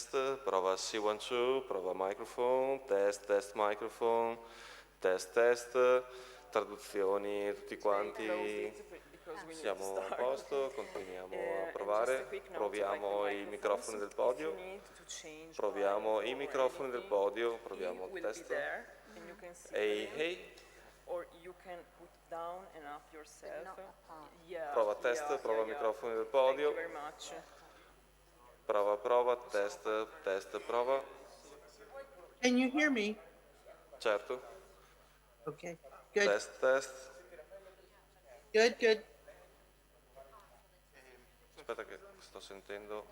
Prova C1 2, prova microphone, test microphone, test, traduzioni, tutti quanti siamo a posto, continuiamo a provare, proviamo i microfoni del podio, proviamo i microfoni del podio, proviamo il test. Hey. Prova test, prova microfoni del podio. Prova, test, prova. Can you hear me? Certo. Okay, good. Test. Good. Aspetta che sto sentendo.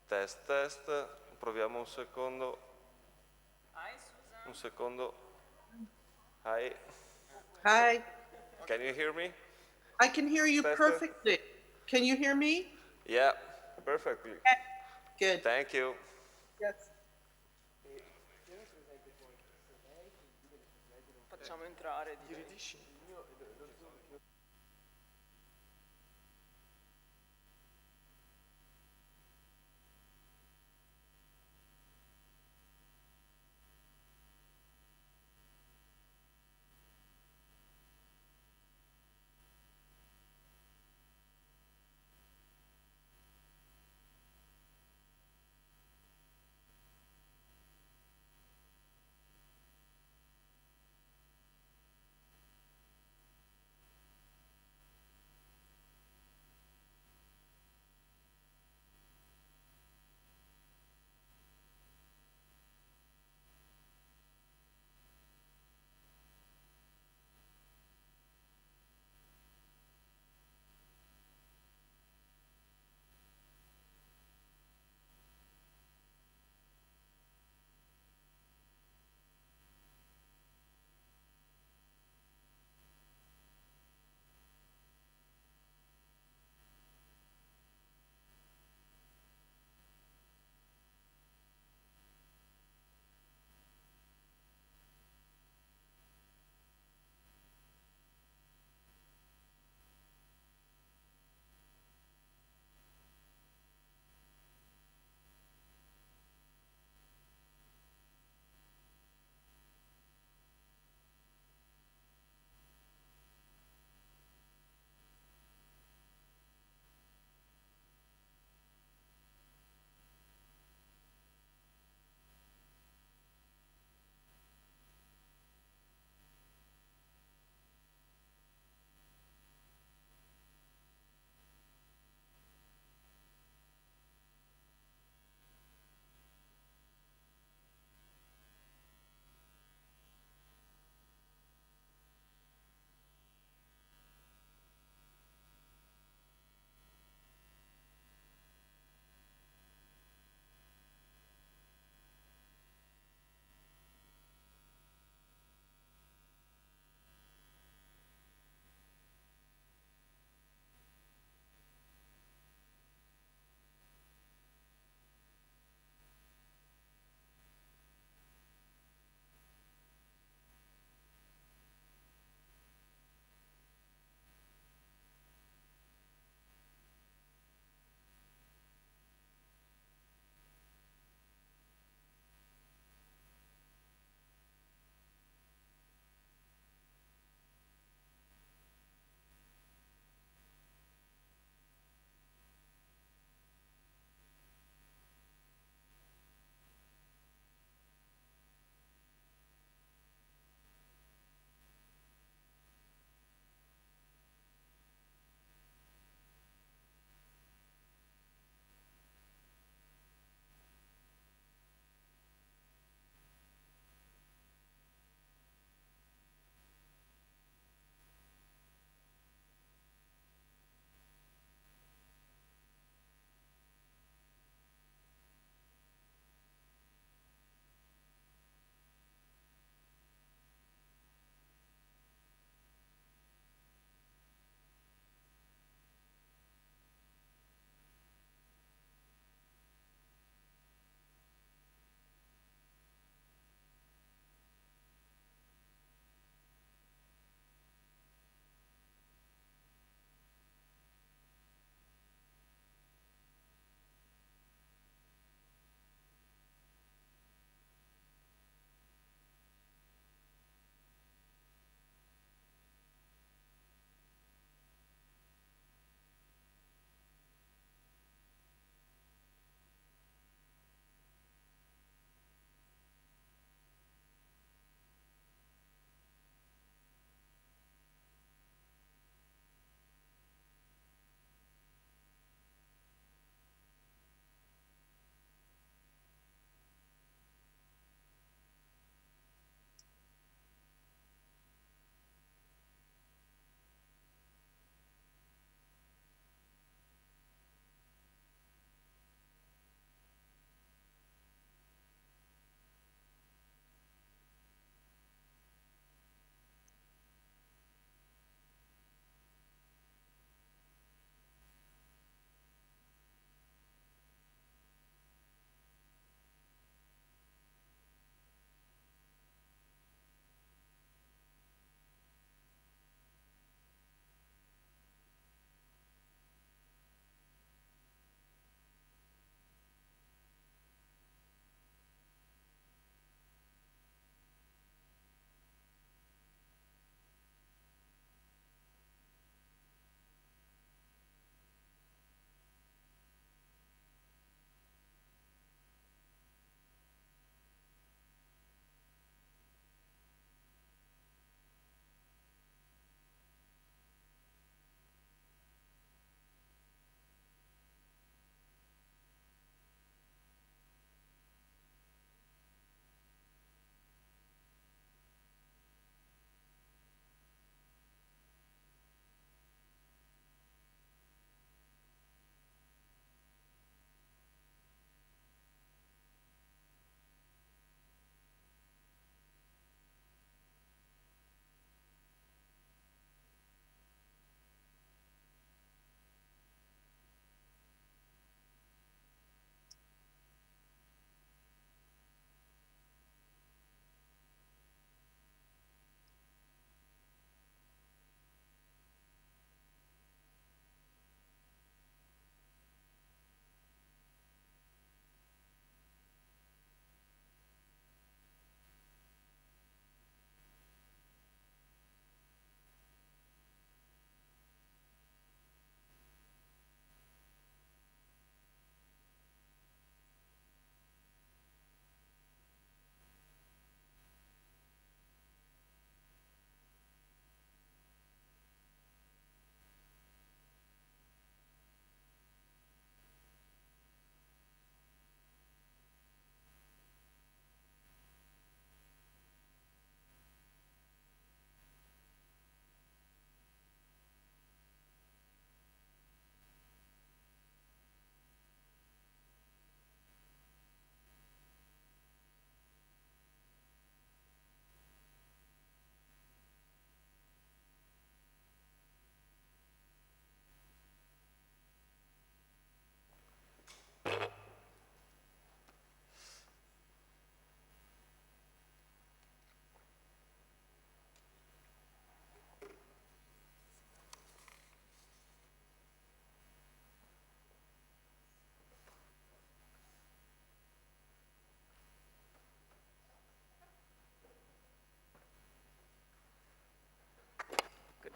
Test. Proviamo un secondo. Hi. Can you hear me? I can hear you perfectly. Can you hear me? Yeah, perfectly. Good. Thank you. Yes. Facciamo entrare.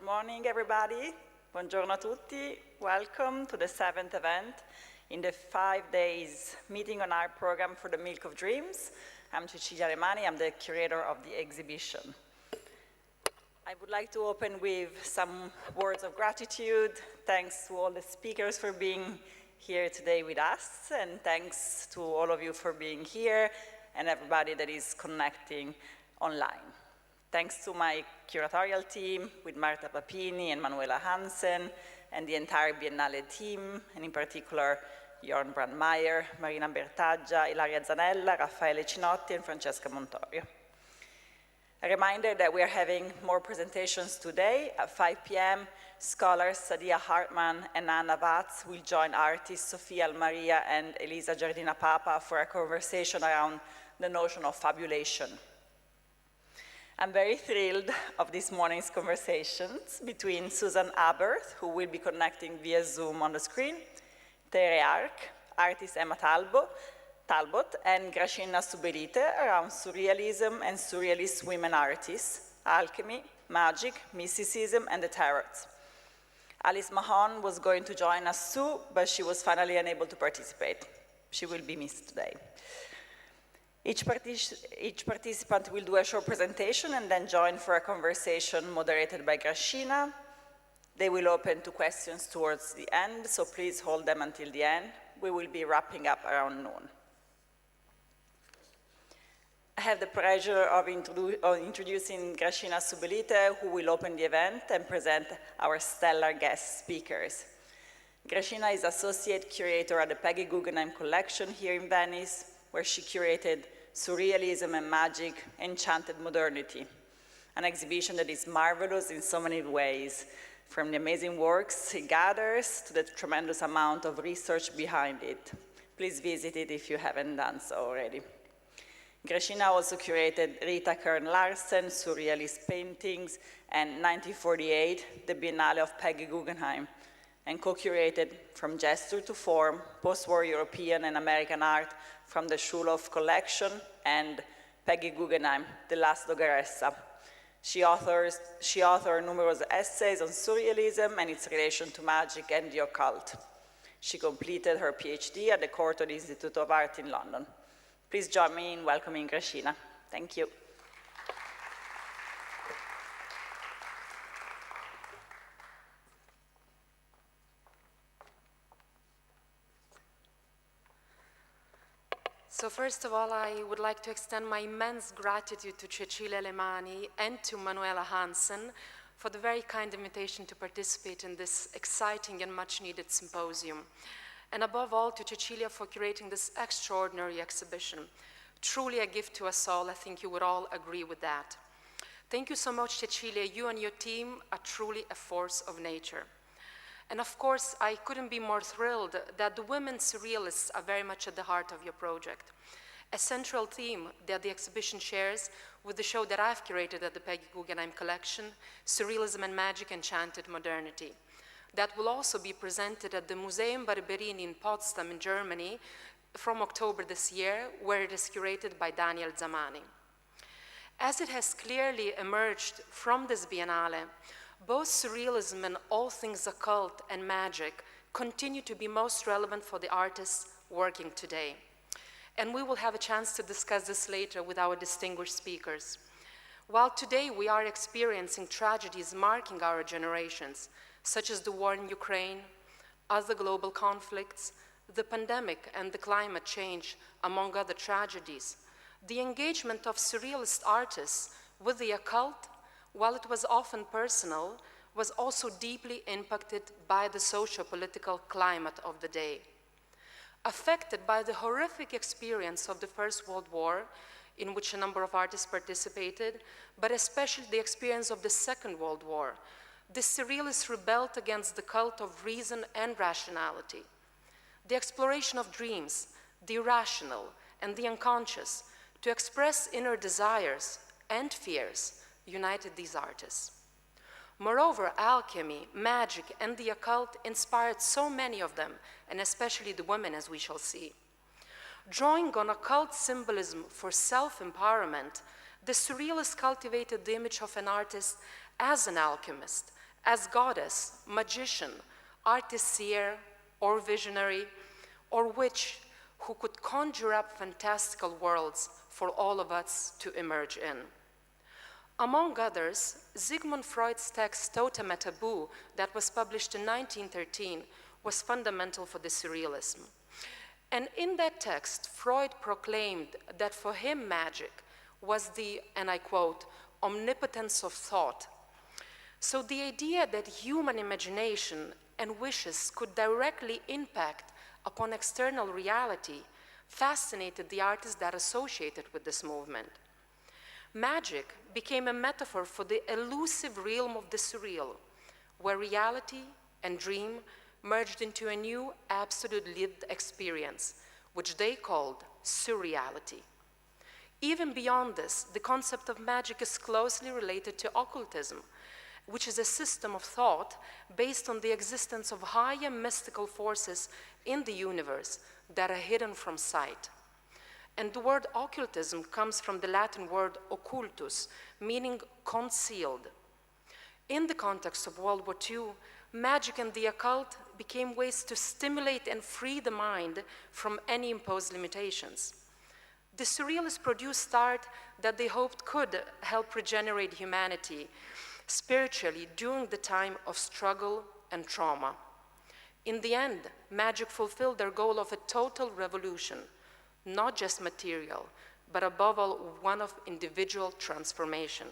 morning, everybody. Buongiorno a tutti. Welcome to the 7th event in the 5 days meeting on our program for the Milk of Dreams. I'm Cecilia Alemani. I'm the curator of the exhibition. I would like to open with some words of gratitude. Thanks to all the speakers for being here today with us, and thanks to all of you for being here and everybody that is connecting online. Thanks to my curatorial team with Marta Papini and Manuela Hansen and the entire Biennale team, and in particular Jorn Brandmeier, Marina Bertaggia, Ilaria Zanella, Raffaele Cinotti, and Francesca Montorio. A reminder that we are having more presentations today. At 5 p.m., scholars Sadia Hartman and Anna Vatz will join artists Sofia Almaria and Elisa Giardina Papa for a conversation around the notion of fabulation. I'm very thrilled of this morning's conversations between Susan Aberth, who will be connecting via Zoom on the screen, Tere, artist Emma Talbot, and Gražina Subelytė around surrealism and surrealist women artists, alchemy, magic, mysticism, and the tarot. Alice Mahon was going to join us too, but she was finally unable to participate. She will be missed today. Each participant will do a short presentation and then join for a conversation moderated by Gražina. They will open to questions towards the end, so please hold them until the end. We will be wrapping up around noon. I have the pleasure of introducing Gražina Subelytė, who will open the event and present our stellar guest speakers. Gražina is Associate Curator at the Peggy Guggenheim Collection here in Venice, where she curated Surrealism and Magic, Enchanted Modernity, an exhibition that is marvelous in so many ways, from the amazing works it gathers to the tremendous amount of research behind it. Please visit it if you haven't done so already. Gražina also curated Rita Kern Larsen, Surrealist Paintings, and 1948, the Biennale of Peggy Guggenheim, and co-curated From Gesture to Form, Post-War European and American Art from the Schulhoff Collection, and Peggy Guggenheim, The Last Doggeressa. She authored numerous essays on surrealism and its relation to magic and the occult. She completed her PhD at the Courtauld Institute of Art in London. Please join me in welcoming Gražina. Thank you. So first of all, I would like to extend my immense gratitude to Cecilia Alemani and to Manuela Hansen for the very kind invitation to participate in this exciting and much-needed symposium. And above all, to Cecilia for curating this extraordinary exhibition. Truly a gift to us all. I think you would all agree with that. Thank you so much, Cecilia. You and your team are truly a force of nature. And of course, I couldn't be more thrilled that the women surrealists are very much at the heart of your project. A central theme that the exhibition shares with the show that I've curated at the Peggy Guggenheim Collection, Surrealism and Magic, Enchanted Modernity. That will also be presented at the Museum Barberini in Potsdam in Germany from October this year, where it is curated by Daniel Zamani. As it has clearly emerged from this Biennale, both surrealism and all things occult and magic continue to be most relevant for the artists working today. And we will have a chance to discuss this later with our distinguished speakers. While today we are experiencing tragedies marking our generations, such as the war in Ukraine, other global conflicts, the pandemic and the climate change, among other tragedies, the engagement of surrealist artists with the occult, while it was often personal, was also deeply impacted by the socio-political climate of the day. Affected by the horrific experience of the First World War, in which a number of artists participated, but especially the experience of the Second World War, the surrealists rebelled against the cult of reason and rationality. The exploration of dreams, the irrational and the unconscious, to express inner desires and fears, united these artists. Moreover, alchemy, magic, and the occult inspired so many of them, and especially the women, as we shall see. Drawing on occult symbolism for self-empowerment, the surrealists cultivated the image of an artist as an alchemist, as goddess, magician, artist seer, or visionary, or witch who could conjure up fantastical worlds for all of us to emerge in. Among others, Sigmund Freud's text Totem et Taboo, that was published in 1913, was fundamental for the surrealism. And in that text, Freud proclaimed that for him magic was the, and I quote, omnipotence of thought. So the idea that human imagination and wishes could directly impact upon external reality fascinated the artists that associated with this movement. Magic became a metaphor for the elusive realm of the surreal, where reality and dream merged into a new, absolute lived experience, which they called surreality. Even beyond this, the concept of magic is closely related to occultism, which is a system of thought based on the existence of higher mystical forces in the universe that are hidden from sight. And the word occultism comes from the Latin word occultus, meaning concealed. In the context of World War II, magic and the occult became ways to stimulate and free the mind from any imposed limitations. The surrealists produced art that they hoped could help regenerate humanity spiritually during the time of struggle and trauma. In the end, magic fulfilled their goal of a total revolution, not just material, but above all, one of individual transformation.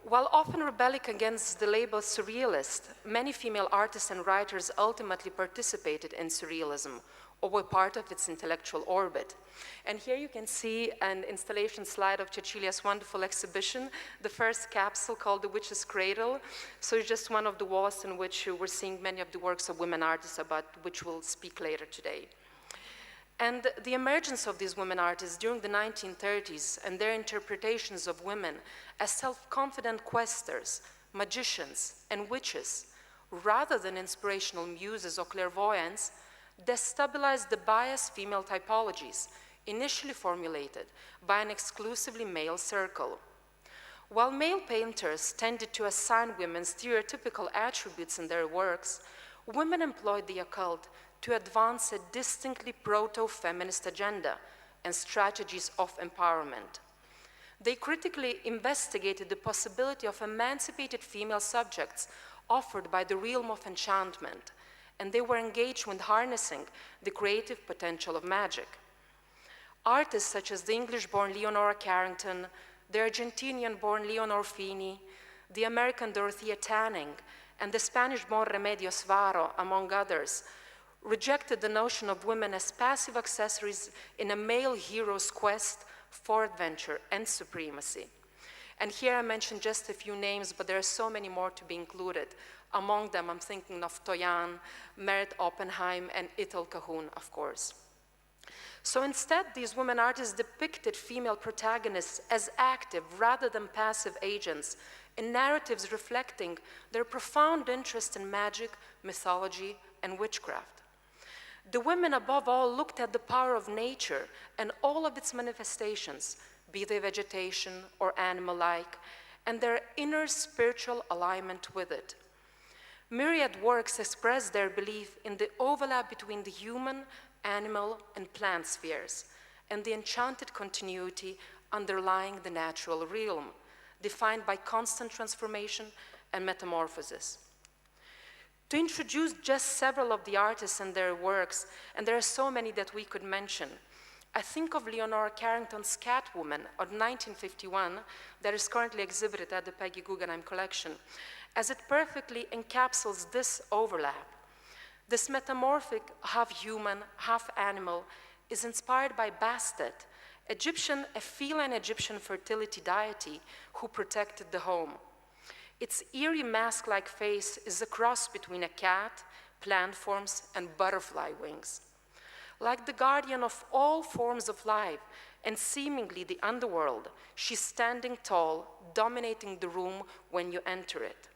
While often rebelling against the label surrealist, many female artists and writers ultimately participated in surrealism or were part of its intellectual orbit. And here you can see an installation slide of Cecilia's wonderful exhibition, the first capsule called The Witch's Cradle. So it's just one of the walls in which we're seeing many of the works of women artists about which we'll speak later today. And the emergence of these women artists during the 1930s and their interpretations of women as self-confident questers, magicians, and witches, rather than inspirational muses or clairvoyants, destabilized the biased female typologies initially formulated by an exclusively male circle. While male painters tended to assign women stereotypical attributes in their works, women employed the occult to advance a distinctly proto-feminist agenda and strategies of empowerment. They critically investigated the possibility of emancipated female subjects offered by the realm of enchantment, and they were engaged with harnessing the creative potential of magic. Artists such as the English-born Leonora Carrington, the Argentinian-born Leonor Fini, the American Dorothea Tanning, and the Spanish-born Remedios Varo, among others, rejected the notion of women as passive accessories in a male hero's quest for adventure and supremacy. And here I mentioned just a few names, but there are so many more to be included. Among them, I'm thinking of Toyan, Merit Oppenheim, and Ethel Cahoon, of course. So instead, these women artists depicted female protagonists as active rather than passive agents in narratives reflecting their profound interest in magic, mythology, and witchcraft. The women, above all, looked at the power of nature and all of its manifestations, be they vegetation or animal-like, and their inner spiritual alignment with it. Myriad works express their belief in the overlap between the human, animal, and plant spheres, and the enchanted continuity underlying the natural realm, defined by constant transformation and metamorphosis. To introduce just several of the artists and their works, and there are so many that we could mention, I think of Leonora Carrington's Catwoman of 1951 that is currently exhibited at the Peggy Guggenheim collection, as it perfectly encapsulates this overlap. This metamorphic, half-human, half-animal, is inspired by Bastet, a feline Egyptian fertility deity who protected the home. Its eerie mask-like face is a cross between a cat, plant forms, and butterfly wings. Like the guardian of all forms of life, and seemingly the underworld, she's standing tall, dominating the room when you enter it.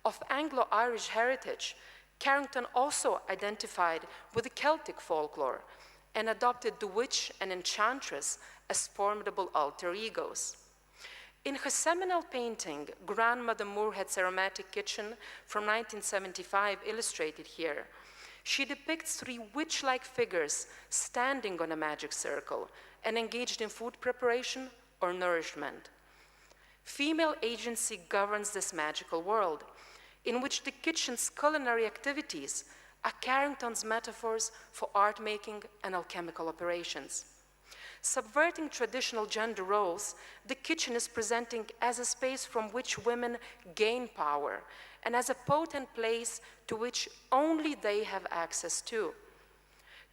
Of Anglo-Irish heritage, Carrington also identified with the Celtic folklore and adopted the witch and enchantress as formidable alter egos. In her seminal painting, Grandmother Moorhead's Aromatic Kitchen from 1975, illustrated here, she depicts three witch-like figures standing on a magic circle and engaged in food preparation or nourishment. Female agency governs this magical world, in which the kitchen's culinary activities are Carrington's metaphors for art making and alchemical operations. Subverting traditional gender roles, the kitchen is presenting as a space from which women gain power and as a potent place to which only they have access to.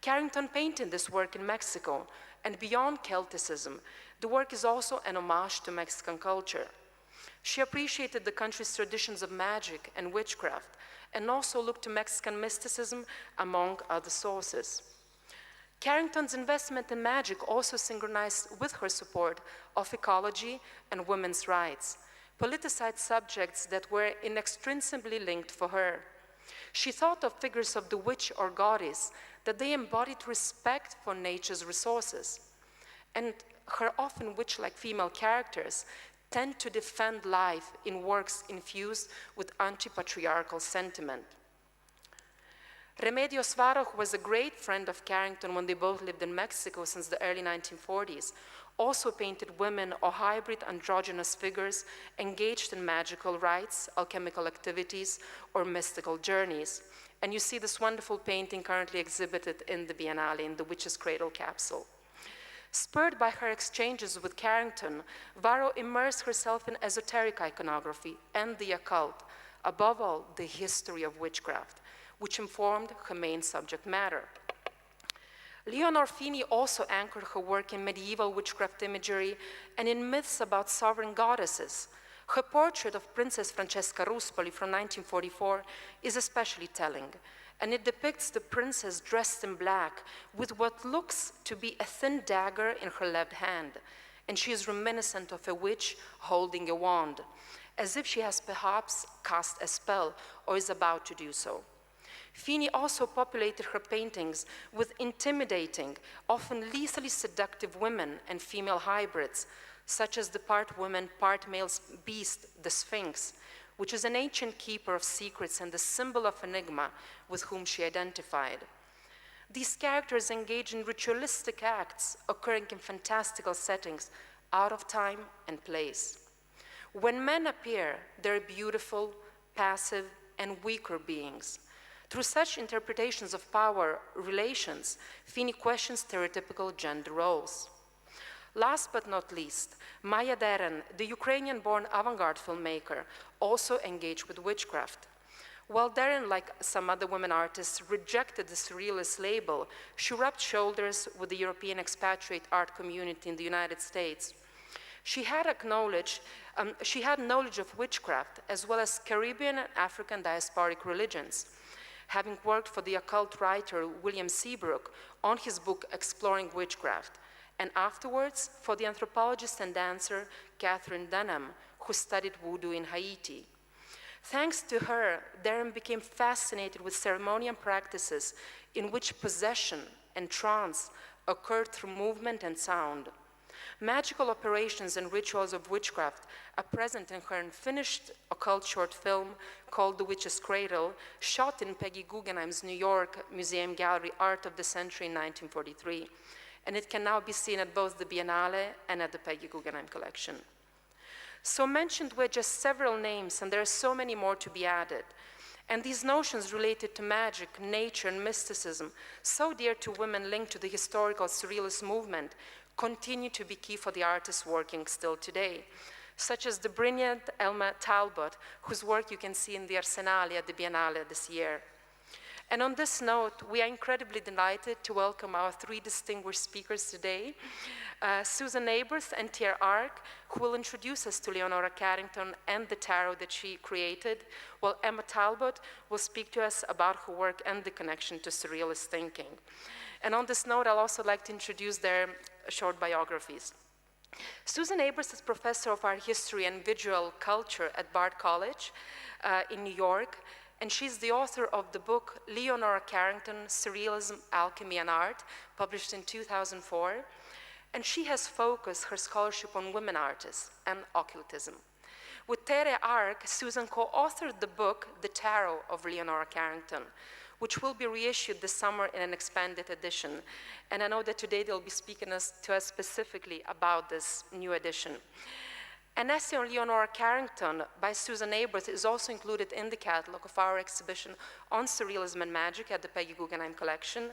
Carrington painted this work in Mexico, and beyond Celticism, the work is also an homage to Mexican culture. She appreciated the country's traditions of magic and witchcraft, and also looked to Mexican mysticism among other sources. Carrington's investment in magic also synchronized with her support of ecology and women's rights, politicized subjects that were inextricably linked for her. She thought of figures of the witch or goddess that they embodied respect for nature's resources, and her often witch-like female characters tend to defend life in works infused with anti-patriarchal sentiment. Remedios Varo, who was a great friend of Carrington when they both lived in Mexico since the early 1940s, also painted women or hybrid androgynous figures engaged in magical rites, alchemical activities, or mystical journeys. And you see this wonderful painting currently exhibited in the Biennale in the Witch's Cradle capsule. Spurred by her exchanges with Carrington, Varo immersed herself in esoteric iconography and the occult, above all, the history of witchcraft, which informed her main subject matter. Leonor Fini also anchored her work in medieval witchcraft imagery and in myths about sovereign goddesses. Her portrait of Princess Francesca Ruspoli from 1944 is especially telling, and it depicts the princess dressed in black with what looks to be a thin dagger in her left hand, and she is reminiscent of a witch holding a wand, as if she has perhaps cast a spell or is about to do so. Fini also populated her paintings with intimidating, often lethally seductive women and female hybrids, such as the part woman, part male beast, the Sphinx, which is an ancient keeper of secrets and the symbol of enigma with whom she identified. These characters engage in ritualistic acts occurring in fantastical settings, out of time and place. When men appear, they're beautiful, passive, and weaker beings. Through such interpretations of power relations, Fini questions stereotypical gender roles. Last but not least, Maya Deren, the Ukrainian-born avant-garde filmmaker, also engaged with witchcraft. While Deren, like some other women artists, rejected the surrealist label, she rubbed shoulders with the European expatriate art community in the United States. She had knowledge of witchcraft, as well as Caribbean and African diasporic religions, having worked for the occult writer William Seabrook on his book Exploring Witchcraft, and afterwards for the anthropologist and dancer Catherine Dunham, who studied voodoo in Haiti. Thanks to her, Darren became fascinated with ceremonial practices in which possession and trance occurred through movement and sound. Magical operations and rituals of witchcraft are present in her unfinished occult short film called The Witch's Cradle, shot in Peggy Guggenheim's New York Museum Gallery Art of the Century in 1943. And it can now be seen at both the Biennale and at the Peggy Guggenheim collection. So mentioned were just several names, and there are so many more to be added. And these notions related to magic, nature, and mysticism, so dear to women linked to the historical surrealist movement, continue to be key for the artists working still today, such as the brilliant Elma Talbot, whose work you can see in the Arsenale at the Biennale this year. And on this note, we are incredibly delighted to welcome our three distinguished speakers today, Susan Aberth and Tere, who will introduce us to Leonora Carrington and the tarot that she created, while Emma Talbot will speak to us about her work and the connection to surrealist thinking. And on this note, I'll also like to introduce their short biographies. Susan Aberth is professor of art history and visual culture at Bard College in New York, and she's the author of the book Leonora Carrington, Surrealism, Alchemy, and Art, published in 2004. and she has focused her scholarship on women artists and occultism. With Tere Ark, Susan co-authored the book, The Tarot of Leonora Carrington, which will be reissued this summer in an expanded edition. And I know that today they'll be speaking to us specifically about this new edition. An essay on Leonora Carrington by Susan Aberth is also included in the catalog of our exhibition on Surrealism and Magic at the Peggy Guggenheim Collection.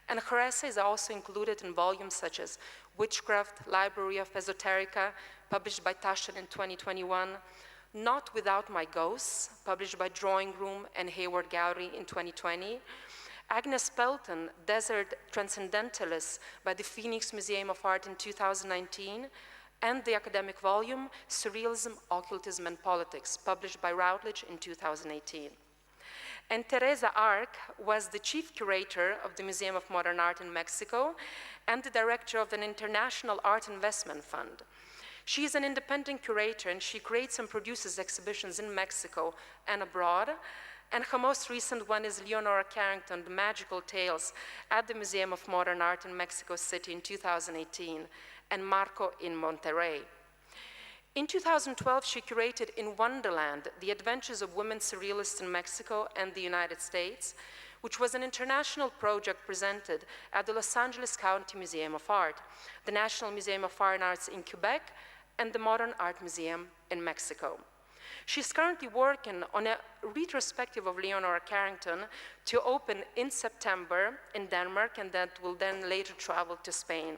And her essays are also included in volumes such as Witchcraft, Library of Esoterica, published by Taschen in 2021, Not Without My Ghosts, published by Drawing Room and Hayward Gallery in 2020, Agnes Pelton, Desert Transcendentalists by the Phoenix Museum of Art in 2019, and the academic volume, Surrealism, Occultism, and Politics, published by Routledge in 2018. And Teresa Ark was the chief curator of the Museum of Modern Art in Mexico and the director of an international art investment fund. She is an independent curator, and she creates and produces exhibitions in Mexico and abroad. And her most recent one is Leonora Carrington, The Magical Tales at the Museum of Modern Art in Mexico City in 2018, and Marco in Monterrey. In 2012, she curated In Wonderland, The Adventures of Women Surrealists in Mexico and the United States, which was an international project presented at the Los Angeles County Museum of Art, the National Museum of Fine Arts in Quebec, and the Modern Art Museum in Mexico. She's currently working on a retrospective of Leonora Carrington to open in September in Denmark, and that will then later travel to Spain.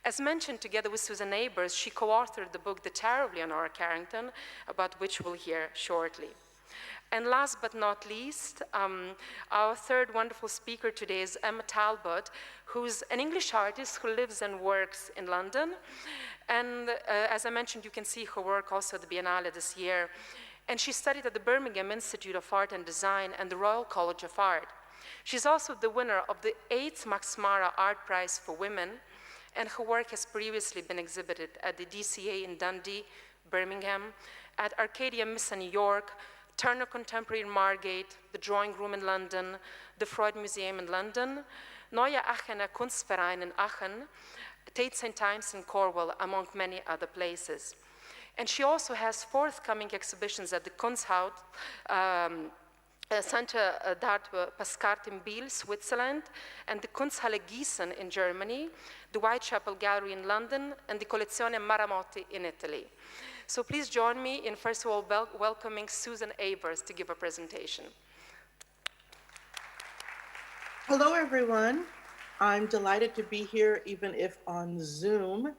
As mentioned, together with Susan Aberth, she co-authored the book The Tarot of Leonora Carrington, about which we'll hear shortly. And last but not least, our third wonderful speaker today is Emma Talbot, who's an English artist who lives and works in London. And as I mentioned, you can see her work also at the Biennale this year. And she studied at the Birmingham Institute of Art and Design and the Royal College of Art. She's also the winner of the 8th Max Mara Art Prize for Women, and her work has previously been exhibited at the DCA in Dundee, Birmingham, at Arcadia Missa New York, Turner Contemporary in Margate, the Drawing Room in London, the Freud Museum in London, Neue Aachener Kunstverein in Aachen, Tate St. Ives in Cornwall, among many other places. And she also has forthcoming exhibitions at the Kunsthaus, Center d'Art Pascart in Biel, Switzerland, and the Kunsthalle Gießen in Germany, the Whitechapel Gallery in London, and the Collezione Maramotti in Italy. So please join me in first of all welcoming Susan Aberth to give a presentation. Hello, everyone. I'm delighted to be here, even if on Zoom.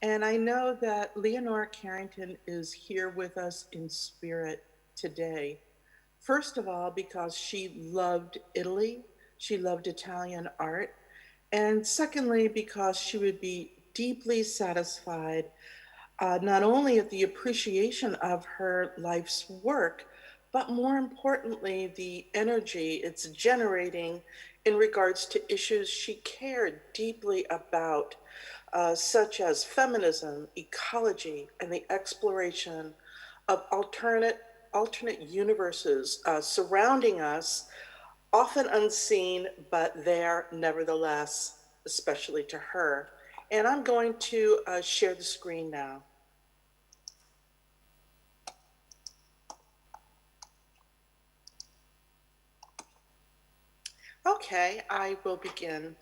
And I know that Leonora Carrington is here with us in spirit today. First of all, because she loved Italy, she loved Italian art, and secondly, because she would be deeply satisfied not only at the appreciation of her life's work, but more importantly, the energy it's generating in regards to issues she cared deeply about, such as feminism, ecology, and the exploration of alternate universes surrounding us, often unseen, but there nevertheless, especially to her. And I'm going to share the screen now. Okay, I will begin.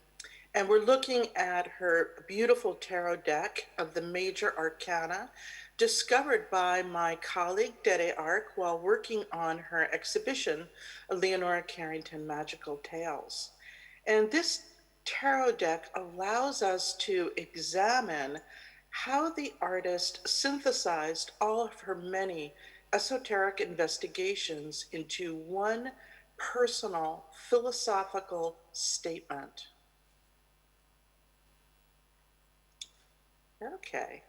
And we're looking at her beautiful tarot deck of the major arcana, discovered by my colleague Tere Ark while working on her exhibition, Leonora Carrington Magical Tales. And this tarot deck allows us to examine how the artist synthesized all of her many esoteric investigations into one personal philosophical statement. Okay.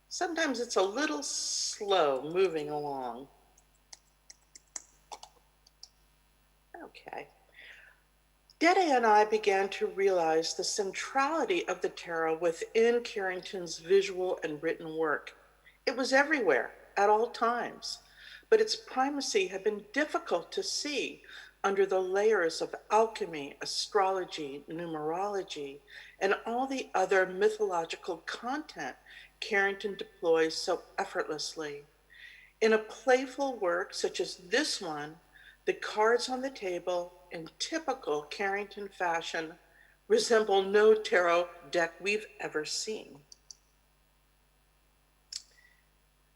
Sometimes it's a little slow moving along. Okay. Tere and I began to realize the centrality of the tarot within Carrington's visual and written work. It was everywhere, at all times, but its primacy had been difficult to see under the layers of alchemy, astrology, numerology, and all the other mythological content Carrington deploys so effortlessly. In a playful work such as this one, the cards on the table, in typical Carrington fashion, resemble no tarot deck we've ever seen.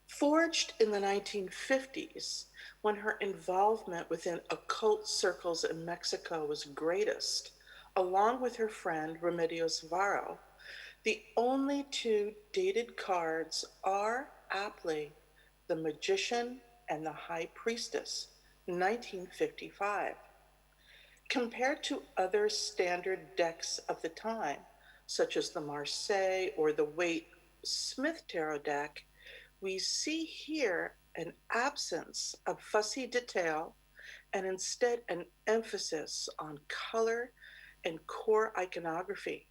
Forged in the 1950s, when her involvement within occult circles in Mexico was greatest, along with her friend Remedios Varo, the only two dated cards are aptly the Magician and the High Priestess, 1955. Compared to other standard decks of the time, such as the Marseille or the Waite Smith Tarot deck, we see here an absence of fussy detail and instead an emphasis on color and core iconography.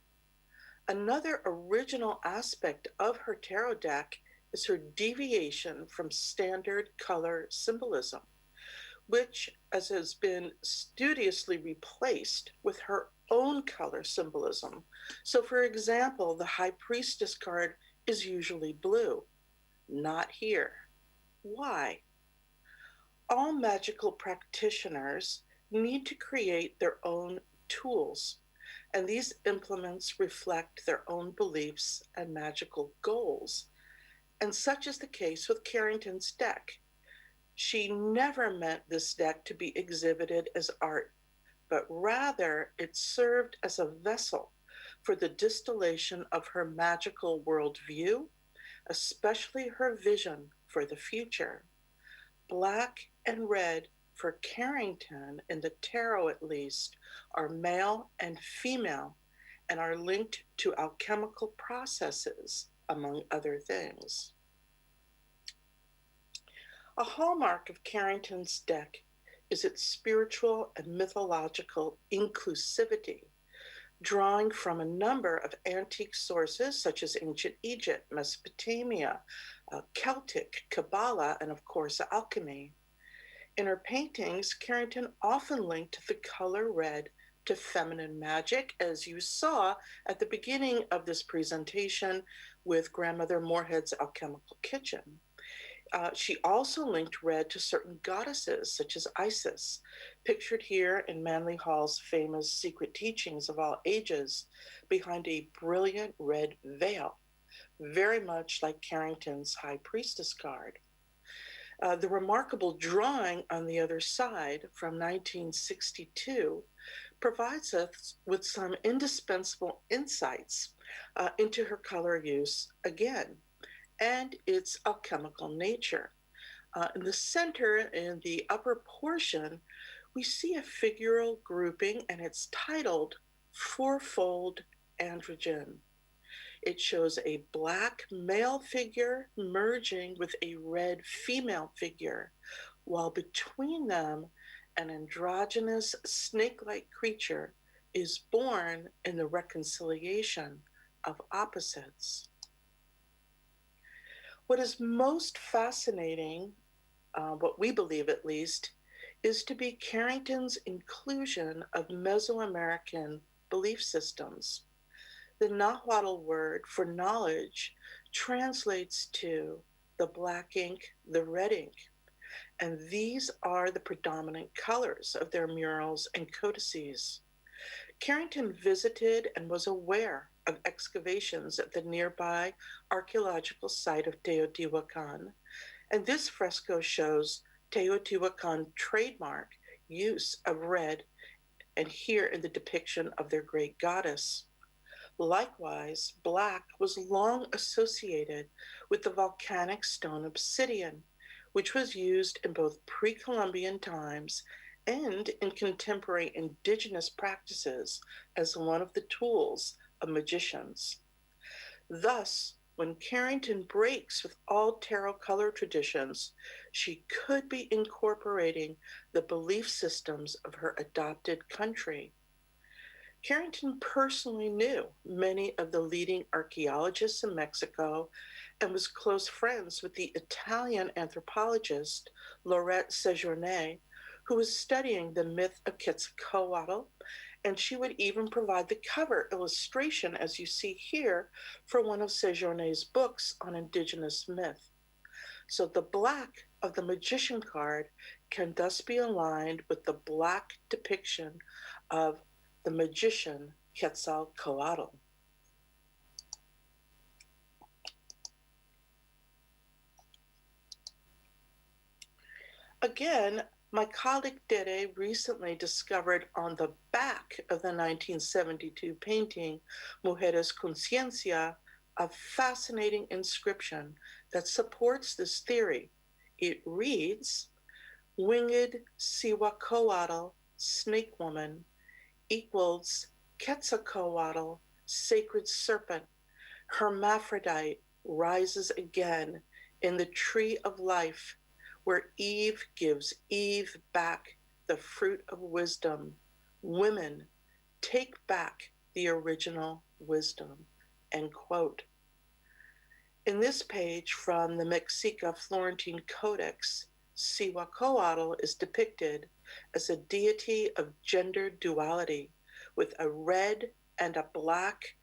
Another original aspect of her tarot deck is her deviation from standard color symbolism, which has been studiously replaced with her own color symbolism. So for example, the High Priestess card is usually blue. Not here. Why? All magical practitioners need to create their own tools, and these implements reflect their own beliefs and magical goals. And such is the case with Carrington's deck. She never meant this deck to be exhibited as art, but rather it served as a vessel for the distillation of her magical worldview, especially her vision for the future. Black and red for Carrington, in the tarot at least, are male and female and are linked to alchemical processes, among other things. A hallmark of Carrington's deck is its spiritual and mythological inclusivity, drawing from a number of antique sources such as ancient Egypt, Mesopotamia, Celtic, Kabbalah, and of course alchemy. In her paintings, Carrington often linked the color red to feminine magic, as you saw at the beginning of this presentation with Grandmother Moorhead's Alchemical Kitchen. She also linked red to certain goddesses, such as Isis, pictured here in Manly Hall's famous Secret Teachings of All Ages, behind a brilliant red veil, very much like Carrington's High Priestess card. The remarkable drawing on the other side from 1962 provides us with some indispensable insights into her color use again, and its alchemical nature. In the center, in the upper portion, we see a figural grouping, and it's titled Fourfold Androgen. It shows a black male figure merging with a red female figure, while between them, an androgynous snake-like creature is born in the reconciliation of opposites. What is most fascinating, what we believe at least, is to be Carrington's inclusion of Mesoamerican belief systems. The Nahuatl word for knowledge translates to the black ink, the red ink, and these are the predominant colors of their murals and codices. Carrington visited and was aware of excavations at the nearby archaeological site of Teotihuacan, and this fresco shows Teotihuacan trademark use of red, and here in the depiction of their great goddess. Likewise, black was long associated with the volcanic stone obsidian, which was used in both pre-Columbian times and in contemporary indigenous practices as one of the tools of magicians. Thus, when Carrington breaks with all tarot color traditions, she could be incorporating the belief systems of her adopted country. Carrington personally knew many of the leading archaeologists in Mexico and was close friends with the Italian anthropologist Laurette Sejourné, who was studying the myth of Quetzalcoatl, and she would even provide the cover illustration, as you see here, for one of Sejourné's books on indigenous myth. So the black of the magician card can thus be aligned with the black depiction of the magician Quetzalcoatl. Again, my colleague Tere recently discovered on the back of the 1972 painting, Mujeres con Ciencia, a fascinating inscription that supports this theory. It reads, Winged Cihuacoatl, snake woman, equals Quetzalcoatl, sacred serpent, hermaphrodite, rises again in the tree of life, where Eve gives Eve back the fruit of wisdom. Women, take back the original wisdom, end quote. In this page from the Mexica Florentine Codex, Cihuacoatl is depicted as a deity of gender duality, with a red and a black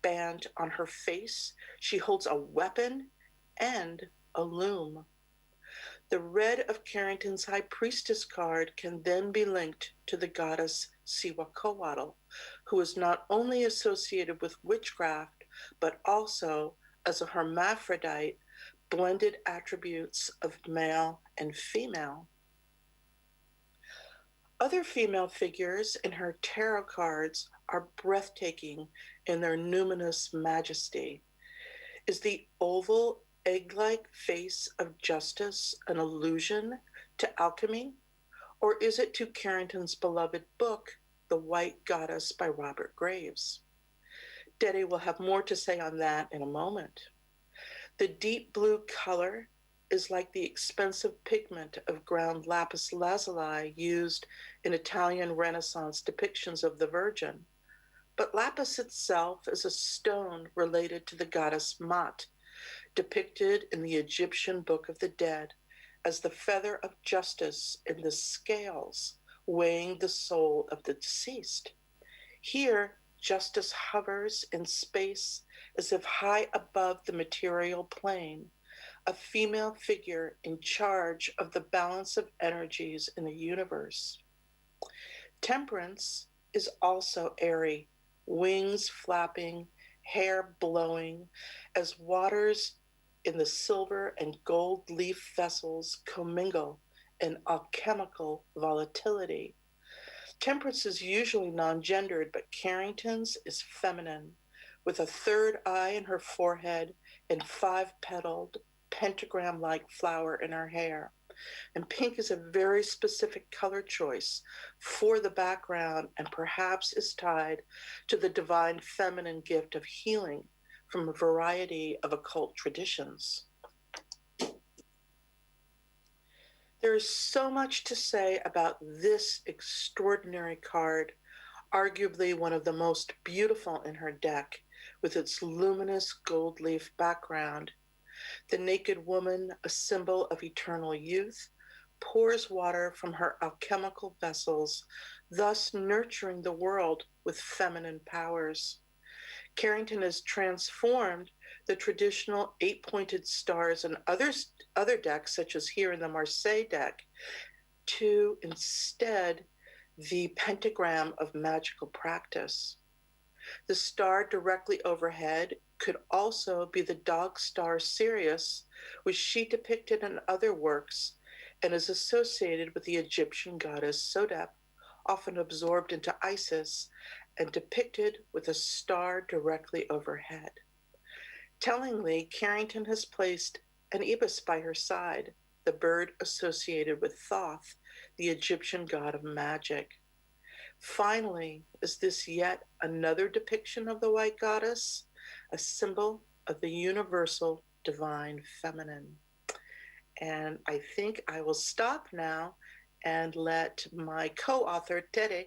band on her face. She holds a weapon and a loom. The red of Carrington's High Priestess card can then be linked to the goddess Cihuacoatl, who is not only associated with witchcraft, but also as a hermaphrodite, blended attributes of male and female. Other female figures in her tarot cards are breathtaking in their numinous majesty. Is the oval egg-like face of justice an allusion to alchemy? Or is it to Carrington's beloved book, The White Goddess by Robert Graves? Tere will have more to say on that in a moment. The deep blue color is like the expensive pigment of ground lapis lazuli used in Italian Renaissance depictions of the Virgin. But lapis itself is a stone related to the goddess Mat, depicted in the Egyptian Book of the Dead as the feather of justice in the scales weighing the soul of the deceased. Here, justice hovers in space as if high above the material plane, a female figure in charge of the balance of energies in the universe. Temperance is also airy, wings flapping, hair blowing, as waters in the silver and gold leaf vessels commingle in alchemical volatility. Temperance is usually non-gendered, but Carrington's is feminine, with a third eye in her forehead and 5-petaled, pentagram-like flower in her hair. And pink is a very specific color choice for the background and perhaps is tied to the divine feminine gift of healing from a variety of occult traditions. There is so much to say about this extraordinary card, arguably one of the most beautiful in her deck, with its luminous gold leaf background. The naked woman, a symbol of eternal youth, pours water from her alchemical vessels, thus nurturing the world with feminine powers. Carrington has transformed the traditional 8-pointed stars and other decks, such as here in the Marseille deck, to instead the pentagram of magical practice. The star directly overhead could also be the dog star Sirius, which she depicted in other works and is associated with the Egyptian goddess Sodep, often absorbed into Isis and depicted with a star directly overhead. Tellingly, Carrington has placed an ibis by her side, the bird associated with Thoth, the Egyptian god of magic. Finally, is this yet another depiction of the white goddess, a symbol of the universal divine feminine? And I think I will stop now and let my co-author, Tere,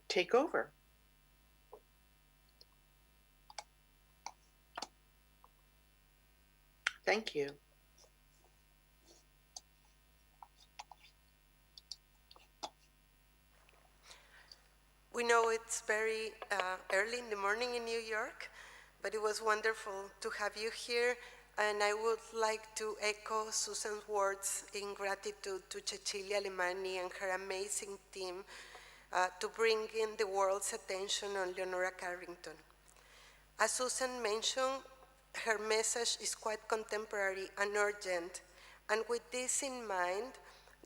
take over. Thank you. early in the morning in New York, but it was wonderful to have you here. And I would like to echo Susan's words in gratitude to Cecilia Alemani and her amazing team to bring in the world's attention on Leonora Carrington. As Susan mentioned, her message is quite contemporary and urgent. And with this in mind,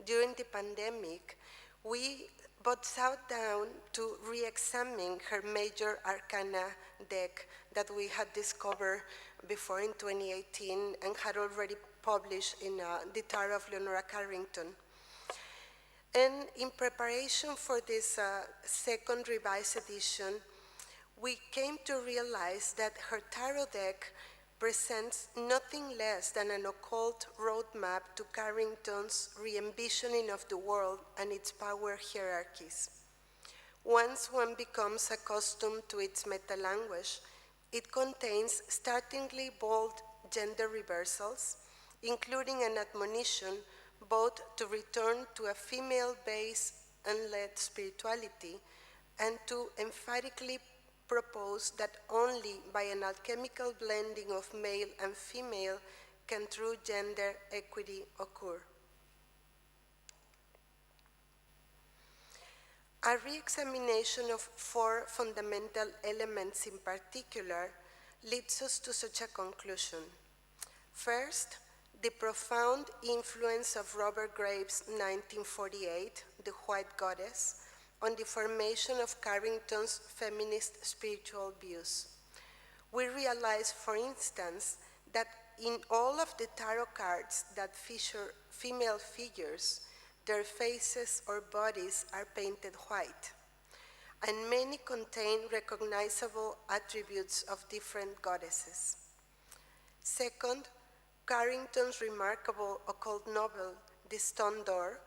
during the pandemic, we both sat down to re-examine her major arcana deck that we had discovered before in 2018 and had already published in the Tarot of Leonora Carrington. And in preparation for this second revised edition, we came to realize that her tarot deck presents nothing less than an occult roadmap to Carrington's re-envisioning of the world and its power hierarchies. Once one becomes accustomed to its meta-language, it contains startlingly bold gender reversals, including an admonition both to return to a female-based and led spirituality and to emphatically propose that only by an alchemical blending of male and female can true gender equity occur. A re-examination of 4 fundamental elements in particular leads us to such a conclusion. First, the profound influence of Robert Graves' 1948, The White Goddess, on the formation of Carrington's feminist spiritual views. We realize, for instance, that in all of the tarot cards that feature female figures, their faces or bodies are painted white, and many contain recognizable attributes of different goddesses. Second, Carrington's remarkable occult novel, The Stone Door,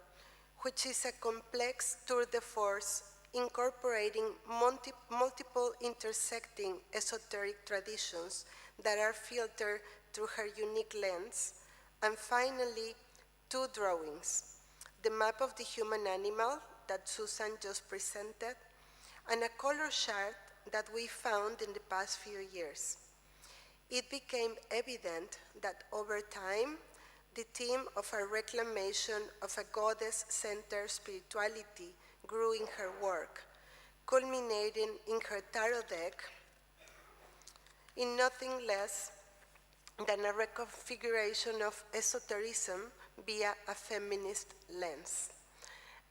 which is a complex tour de force incorporating multiple intersecting esoteric traditions that are filtered through her unique lens. And finally, 2 drawings, the map of the human animal that Susan just presented, and a color chart that we found in the past few years. It became evident that over time, the theme of a reclamation of a goddess-centered spirituality grew in her work, culminating in her tarot deck in nothing less than a reconfiguration of esotericism via a feminist lens.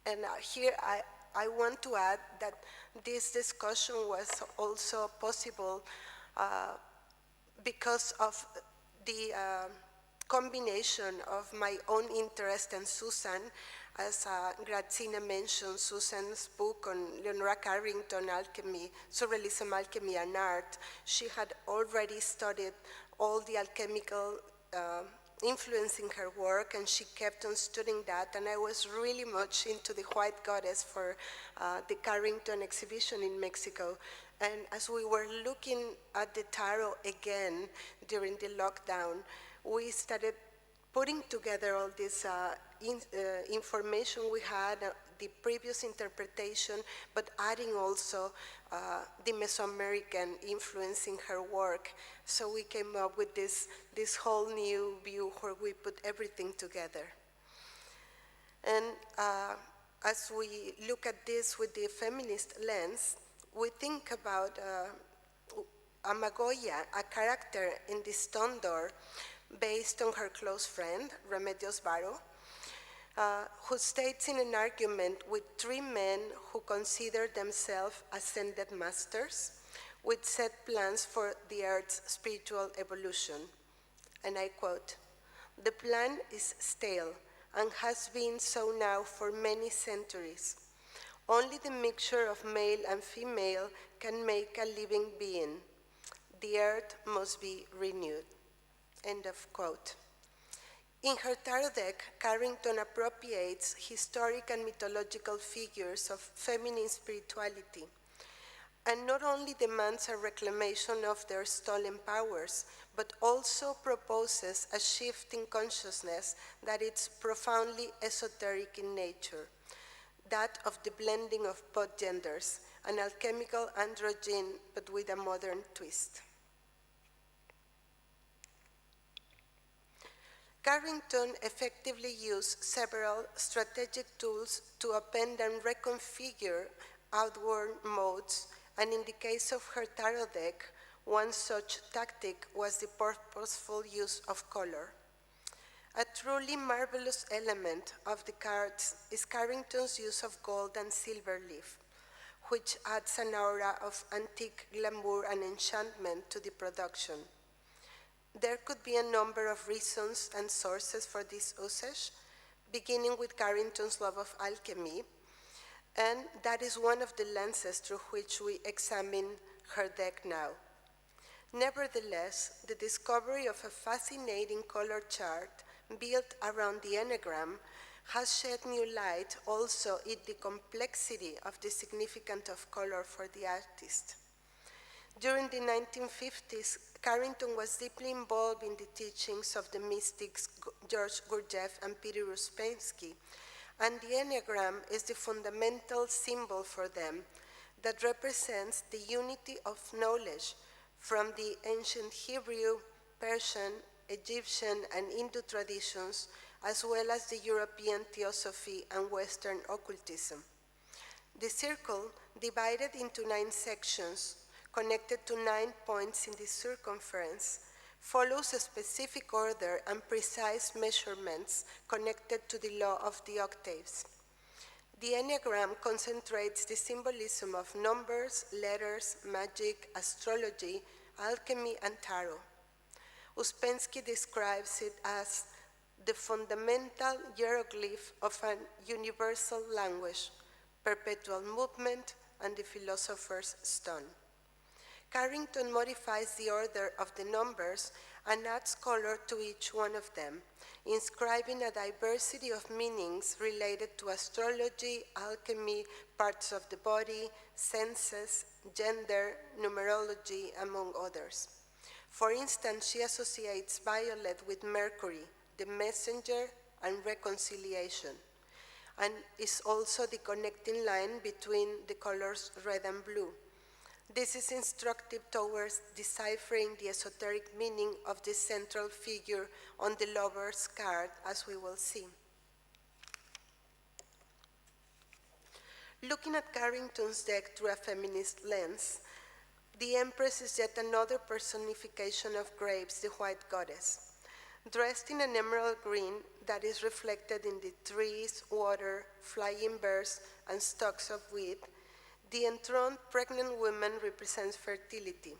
And here I want to add that this discussion was also possible because of the combination of my own interest and Susan. As Gražina mentioned, Susan's book on Leonora Carrington, Alchemy, Surrealism, Alchemy, and Art, she had already studied all the alchemical influence in her work, and she kept on studying that, and I was really much into the White Goddess for the Carrington exhibition in Mexico. And as we were looking at the tarot again during the lockdown, we started putting together all this information we had, the previous interpretation, but adding also the Mesoamerican influence in her work. So we came up with this whole new view where we put everything together. And as we look at this with the feminist lens, we think about Amagoya, a character in the Stone Door, based on her close friend, Remedios Varo, who states in an argument with 3 men who consider themselves ascended masters with set plans for the Earth's spiritual evolution. And I quote, "The plan is stale and has been so now for many centuries. Only the mixture of male and female can make a living being. The Earth must be renewed." End of quote. In her tarot deck, Carrington appropriates historic and mythological figures of feminine spirituality, and not only demands a reclamation of their stolen powers, but also proposes a shift in consciousness that is profoundly esoteric in nature, that of the blending of both genders, an alchemical androgyne, but with a modern twist. Carrington effectively used several strategic tools to append and reconfigure outward modes, and in the case of her tarot deck, one such tactic was the purposeful use of color. A truly marvelous element of the cards is Carrington's use of gold and silver leaf, which adds an aura of antique glamour and enchantment to the production. There could be a number of reasons and sources for this usage, beginning with Carrington's love of alchemy, and that is one of the lenses through which we examine her deck now. Nevertheless, the discovery of a fascinating color chart built around the enneagram has shed new light also in the complexity of the significance of color for the artist. During the 1950s, Carrington was deeply involved in the teachings of the mystics George Gurdjieff and Peter Uspensky, and the enneagram is the fundamental symbol for them that represents the unity of knowledge from the ancient Hebrew, Persian, Egyptian, and Hindu traditions, as well as the European theosophy and Western occultism. The circle, divided into 9 sections, connected to 9 points in the circumference, follows a specific order and precise measurements connected to the law of the octaves. The enneagram concentrates the symbolism of numbers, letters, magic, astrology, alchemy, and tarot. Uspensky describes it as the fundamental hieroglyph of a universal language, perpetual movement, and the philosopher's stone. Carrington modifies the order of the numbers and adds color to each one of them, inscribing a diversity of meanings related to astrology, alchemy, parts of the body, senses, gender, numerology, among others. For instance, she associates violet with Mercury, the messenger, and reconciliation, and is also the connecting line between the colors red and blue. This is instructive towards deciphering the esoteric meaning of the central figure on the lover's card, as we will see. Looking at Carrington's deck through a feminist lens, the Empress is yet another personification of grapes, the white goddess. Dressed in an emerald green that is reflected in the trees, water, flying birds, and stalks of wheat, the enthroned pregnant woman represents fertility.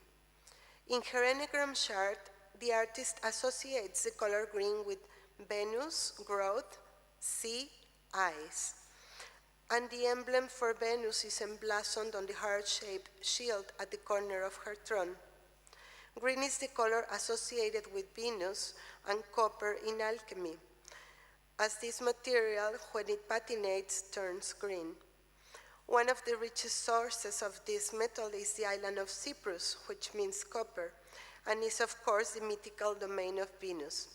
In her enneagram chart, the artist associates the color green with Venus, growth, sea, eyes. And the emblem for Venus is emblazoned on the heart-shaped shield at the corner of her throne. Green is the color associated with Venus and copper in alchemy, as this material, when it patinates, turns green. One of the richest sources of this metal is the island of Cyprus, which means copper, and is of course the mythical domain of Venus.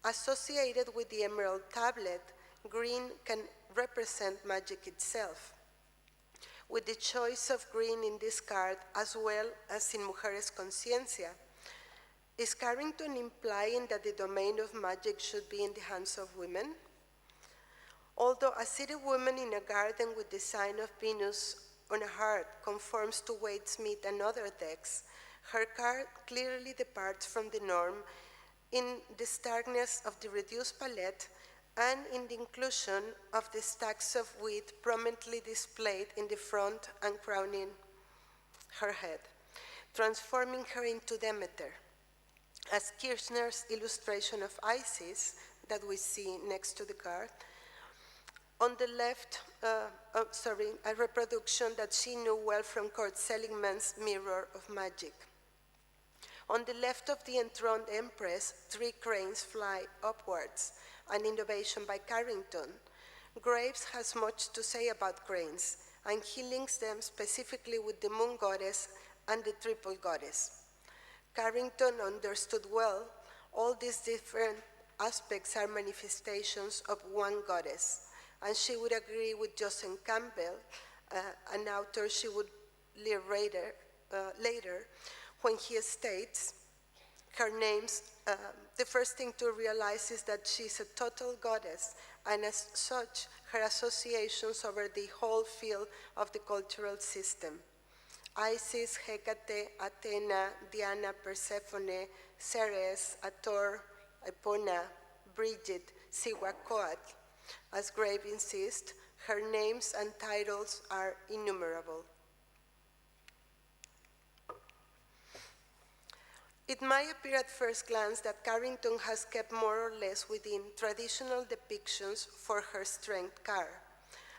Associated with the emerald tablet, green can represent magic itself. With the choice of green in this card, as well as in Mujeres Conciencia, is Carrington implying that the domain of magic should be in the hands of women? Although a seated woman in a garden with the sign of Venus on a heart conforms to Wade Smith and other decks, her card clearly departs from the norm in the starkness of the reduced palette and in the inclusion of the stacks of wheat prominently displayed in the front and crowning her head, transforming her into Demeter, as Kirchner's illustration of Isis that we see next to the card. On the left, a reproduction that she knew well from Kurt Seligman's Mirror of Magic. On the left of the enthroned Empress, 3 cranes fly upwards, an innovation by Carrington. Graves has much to say about cranes, and he links them specifically with the Moon Goddess and the Triple Goddess. Carrington understood well all these different aspects are manifestations of one goddess, and she would agree with Joseph Campbell an author she would leave later, when he states her names, the first thing to realize is that she's a total goddess, and as such, her associations over the whole field of the cultural system. Isis, Hecate, Athena, Diana, Persephone, Ceres, Hathor, Epona, Bridget, Cihuacoatl. As Grave insists, her names and titles are innumerable. It might appear at first glance that Carrington has kept more or less within traditional depictions for her strength card.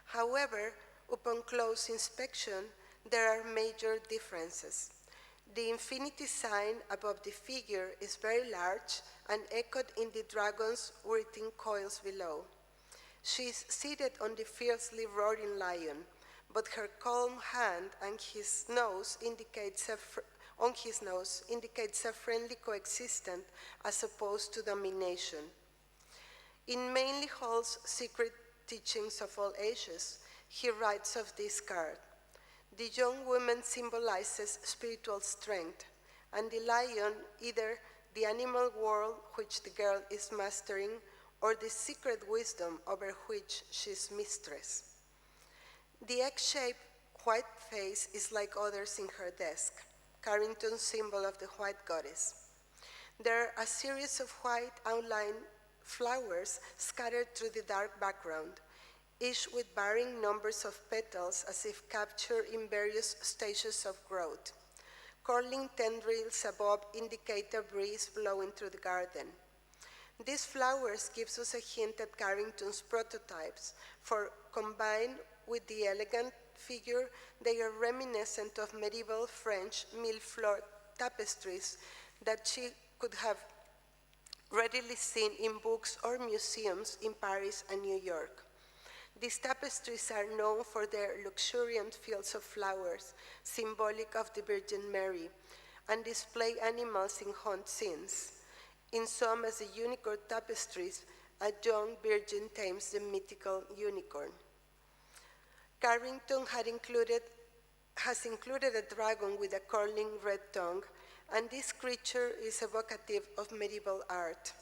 However, upon close inspection, there are major differences. The infinity sign above the figure is very large and echoed in the dragon's writhing coils below. She is seated on the fiercely roaring lion, but her calm hand and his nose indicates a friendly coexistence as opposed to domination. In mainly Hall's Secret Teachings of All Ages, he writes of this card: the young woman symbolizes spiritual strength, and the lion either the animal world which the girl is mastering or the secret wisdom over which she is mistress. The egg-shaped white face is like others in her desk, Carrington's symbol of the white goddess. There are a series of white outline flowers scattered through the dark background, each with varying numbers of petals as if captured in various stages of growth. Curling tendrils above indicate a breeze blowing through the garden. These flowers gives us a hint at Carrington's prototypes, for combined with the elegant figure, they are reminiscent of medieval French mille-fleur tapestries that she could have readily seen in books or museums in Paris and New York. These tapestries are known for their luxuriant fields of flowers, symbolic of the Virgin Mary, and display animals in hunt scenes. In some, as the unicorn tapestries, a young virgin tames the mythical unicorn. Carrington has included a dragon with a curling red tongue, and this creature is evocative of medieval art.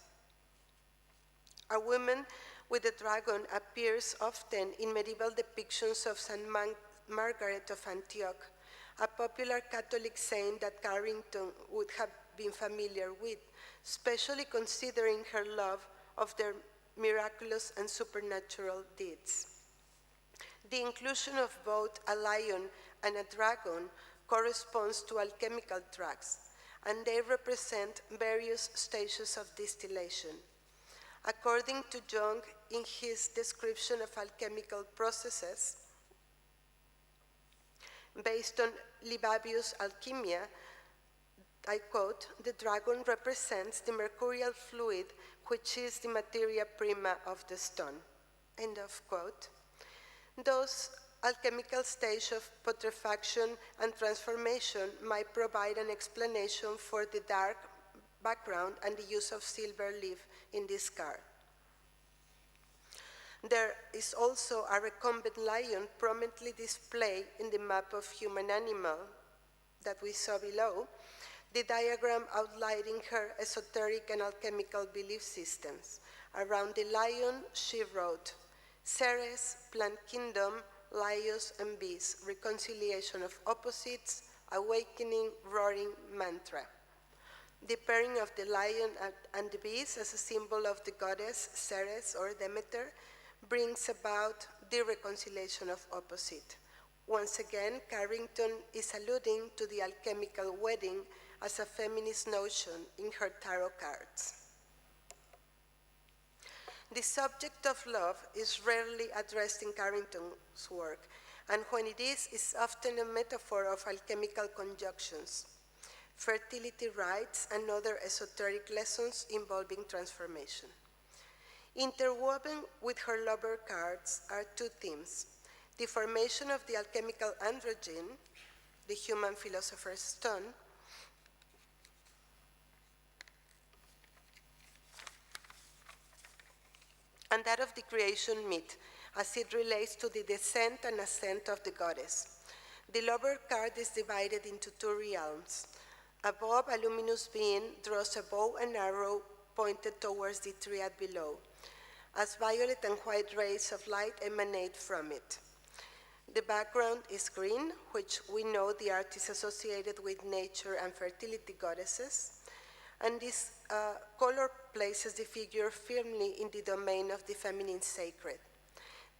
A woman with a dragon appears often in medieval depictions of St. Margaret of Antioch, a popular Catholic saint that Carrington would have been familiar with, especially considering her love of their miraculous and supernatural deeds. The inclusion of both a lion and a dragon corresponds to alchemical drugs, and they represent various stages of distillation. According to Jung, in his description of alchemical processes, based on Libavius' Alchimia, I quote, "The dragon represents the mercurial fluid, which is the materia prima of the stone," end of quote. Those alchemical stages of putrefaction and transformation might provide an explanation for the dark background and the use of silver leaf in this card. There is also a recumbent lion prominently displayed in the map of human animal that we saw below, the diagram outlining her esoteric and alchemical belief systems. Around the lion, she wrote, "Ceres, plant kingdom, Laios and bees, reconciliation of opposites, awakening, roaring mantra." The pairing of the lion and the bees as a symbol of the goddess Ceres or Demeter brings about the reconciliation of opposite. Once again, Carrington is alluding to the alchemical wedding as a feminist notion in her tarot cards. The subject of love is rarely addressed in Carrington's work, and when it is, it's often a metaphor of alchemical conjunctions, fertility rites, and other esoteric lessons involving transformation. Interwoven with her lover cards are two themes: the formation of the alchemical androgyne, the human philosopher's stone, and that of the creation myth, as it relates to the descent and ascent of the goddess. The lover card is divided into two realms. Above, a luminous being draws a bow and arrow pointed towards the triad below, as violet and white rays of light emanate from it. The background is green, which we know the art is associated with nature and fertility goddesses, and this color places the figure firmly in the domain of the feminine sacred.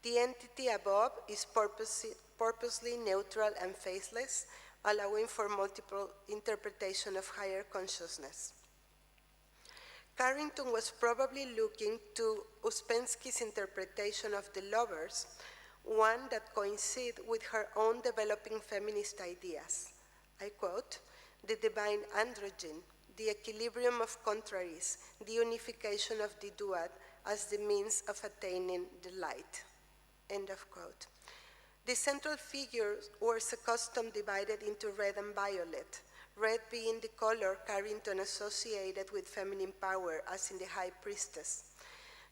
The entity above is purposely neutral and faceless, allowing for multiple interpretation of higher consciousness. Carrington was probably looking to Ouspensky's interpretation of the lovers, one that coincided with her own developing feminist ideas. I quote, "The divine androgyne, the equilibrium of contraries, the unification of the duad as the means of attaining the light." End of quote. The central figures were custom divided into red and violet, red being the color Carrington associated with feminine power, as in the High Priestess.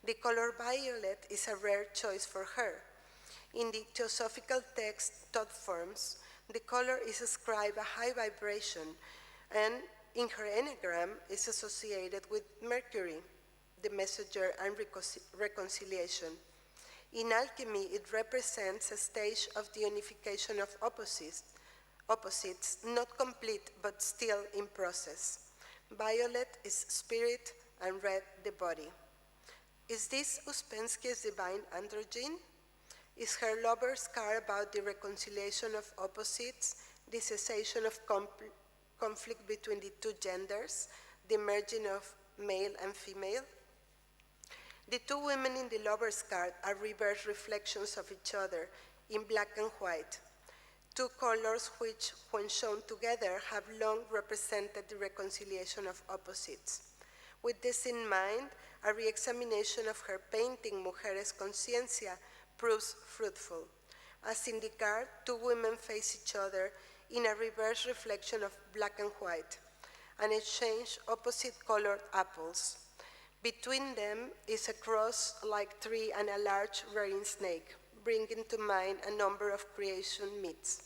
The color violet is a rare choice for her. In the theosophical text Thought Forms, the color is ascribed a high vibration, and in her enneagram is associated with Mercury, the messenger and reconciliation. In alchemy, it represents a stage of the unification of opposites, not complete but still in process. Violet is spirit and red the body. Is this Ouspensky's divine androgyne? Is her lover's card about the reconciliation of opposites, the cessation of conflict between the two genders, the merging of male and female? The two women in the lover's card are reverse reflections of each other in black and white, two colors which, when shown together, have long represented the reconciliation of opposites. With this in mind, a re-examination of her painting, Mujeres Conciencia, proves fruitful. As in the card, two women face each other in a reverse reflection of black and white, and exchange opposite-colored apples. Between them is a cross-like tree and a large rearing snake, bringing to mind a number of creation myths.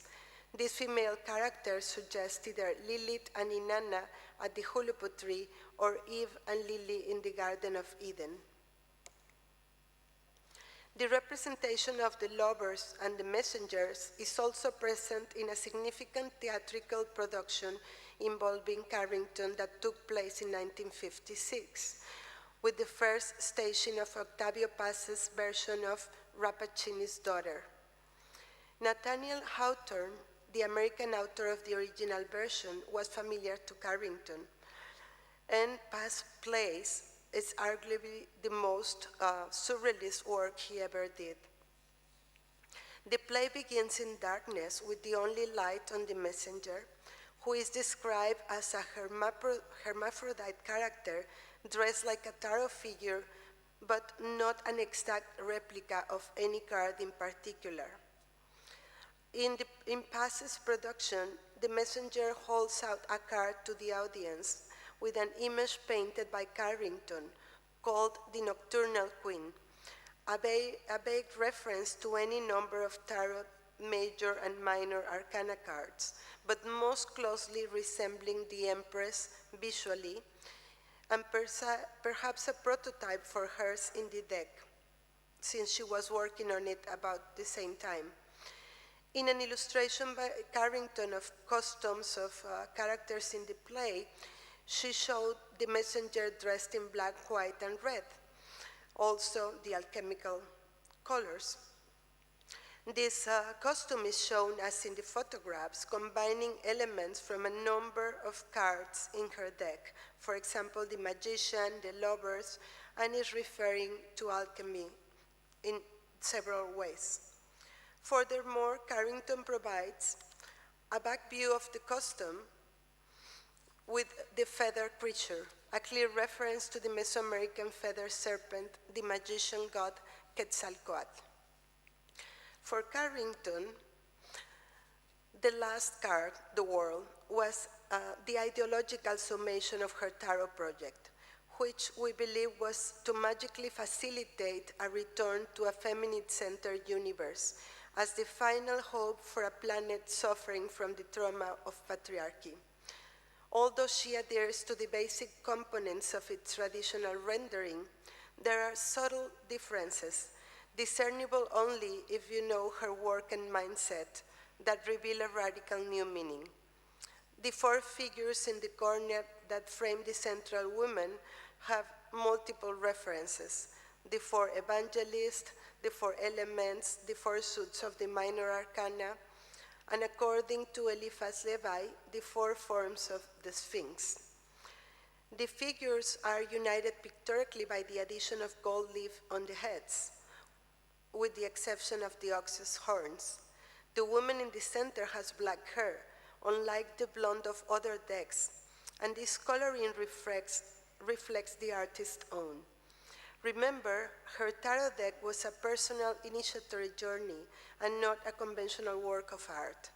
These female characters suggest either Lilith and Inanna at the Hulupu tree or Eve and Lily in the Garden of Eden. The representation of the lovers and the messengers is also present in a significant theatrical production involving Carrington that took place in 1956, with the first staging of Octavio Paz's version of Rappaccini's Daughter. Nathaniel Hawthorne, the American author of the original version, was familiar to Carrington, and Paz's plays is arguably the most surrealist work he ever did. The play begins in darkness with the only light on the messenger, who is described as a hermaphrodite character dressed like a tarot figure, but not an exact replica of any card in particular. In Paz's production, the messenger holds out a card to the audience with an image painted by Carrington called the Nocturnal Queen, a vague reference to any number of tarot major and minor arcana cards, but most closely resembling the Empress visually, and perhaps a prototype for hers in the deck, since she was working on it about the same time. In an illustration by Carrington of costumes of characters in the play, she showed the messenger dressed in black, white, and red, also the alchemical colors. This costume is shown as in the photographs, combining elements from a number of cards in her deck, for example, the magician, the lovers, and is referring to alchemy in several ways. Furthermore, Carrington provides a back view of the costume with the feather creature, a clear reference to the Mesoamerican feather serpent, the magician god Quetzalcoatl. For Carrington, the last card, the world, was the ideological summation of her tarot project, which we believe was to magically facilitate a return to a feminine-centered universe as the final hope for a planet suffering from the trauma of patriarchy. Although she adheres to the basic components of its traditional rendering, there are subtle differences, discernible only if you know her work and mindset, that reveal a radical new meaning. The four figures in the corner that frame the central woman have multiple references: the four evangelists, the four elements, the four suits of the minor arcana, and according to Eliphas Levi, the four forms of the Sphinx. The figures are united pictorically by the addition of gold leaf on the heads, with the exception of the ox's horns. The woman in the center has black hair, unlike the blonde of other decks, and this coloring reflects the artist's own. Remember, her tarot deck was a personal initiatory journey and not a conventional work of art,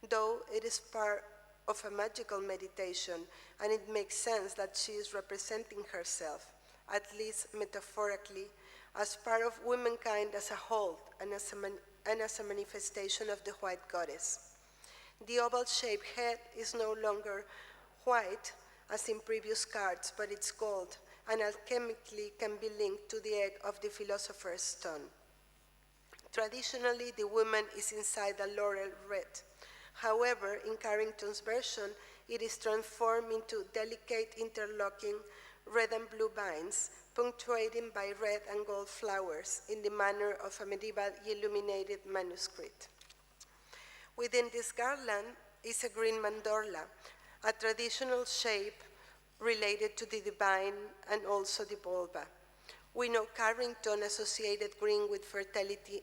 though it is part of a magical meditation, and it makes sense that she is representing herself, at least metaphorically, as part of womankind as a whole and as a manifestation of the white goddess. The oval-shaped head is no longer white, as in previous cards, but it's gold, and alchemically can be linked to the egg of the philosopher's stone. Traditionally, the woman is inside a laurel wreath. However, in Carrington's version, it is transformed into delicate interlocking red and blue vines, punctuating by red and gold flowers in the manner of a medieval illuminated manuscript. Within this garland is a green mandorla, a traditional shape related to the divine and also the vulva. We know Carrington associated green with fertility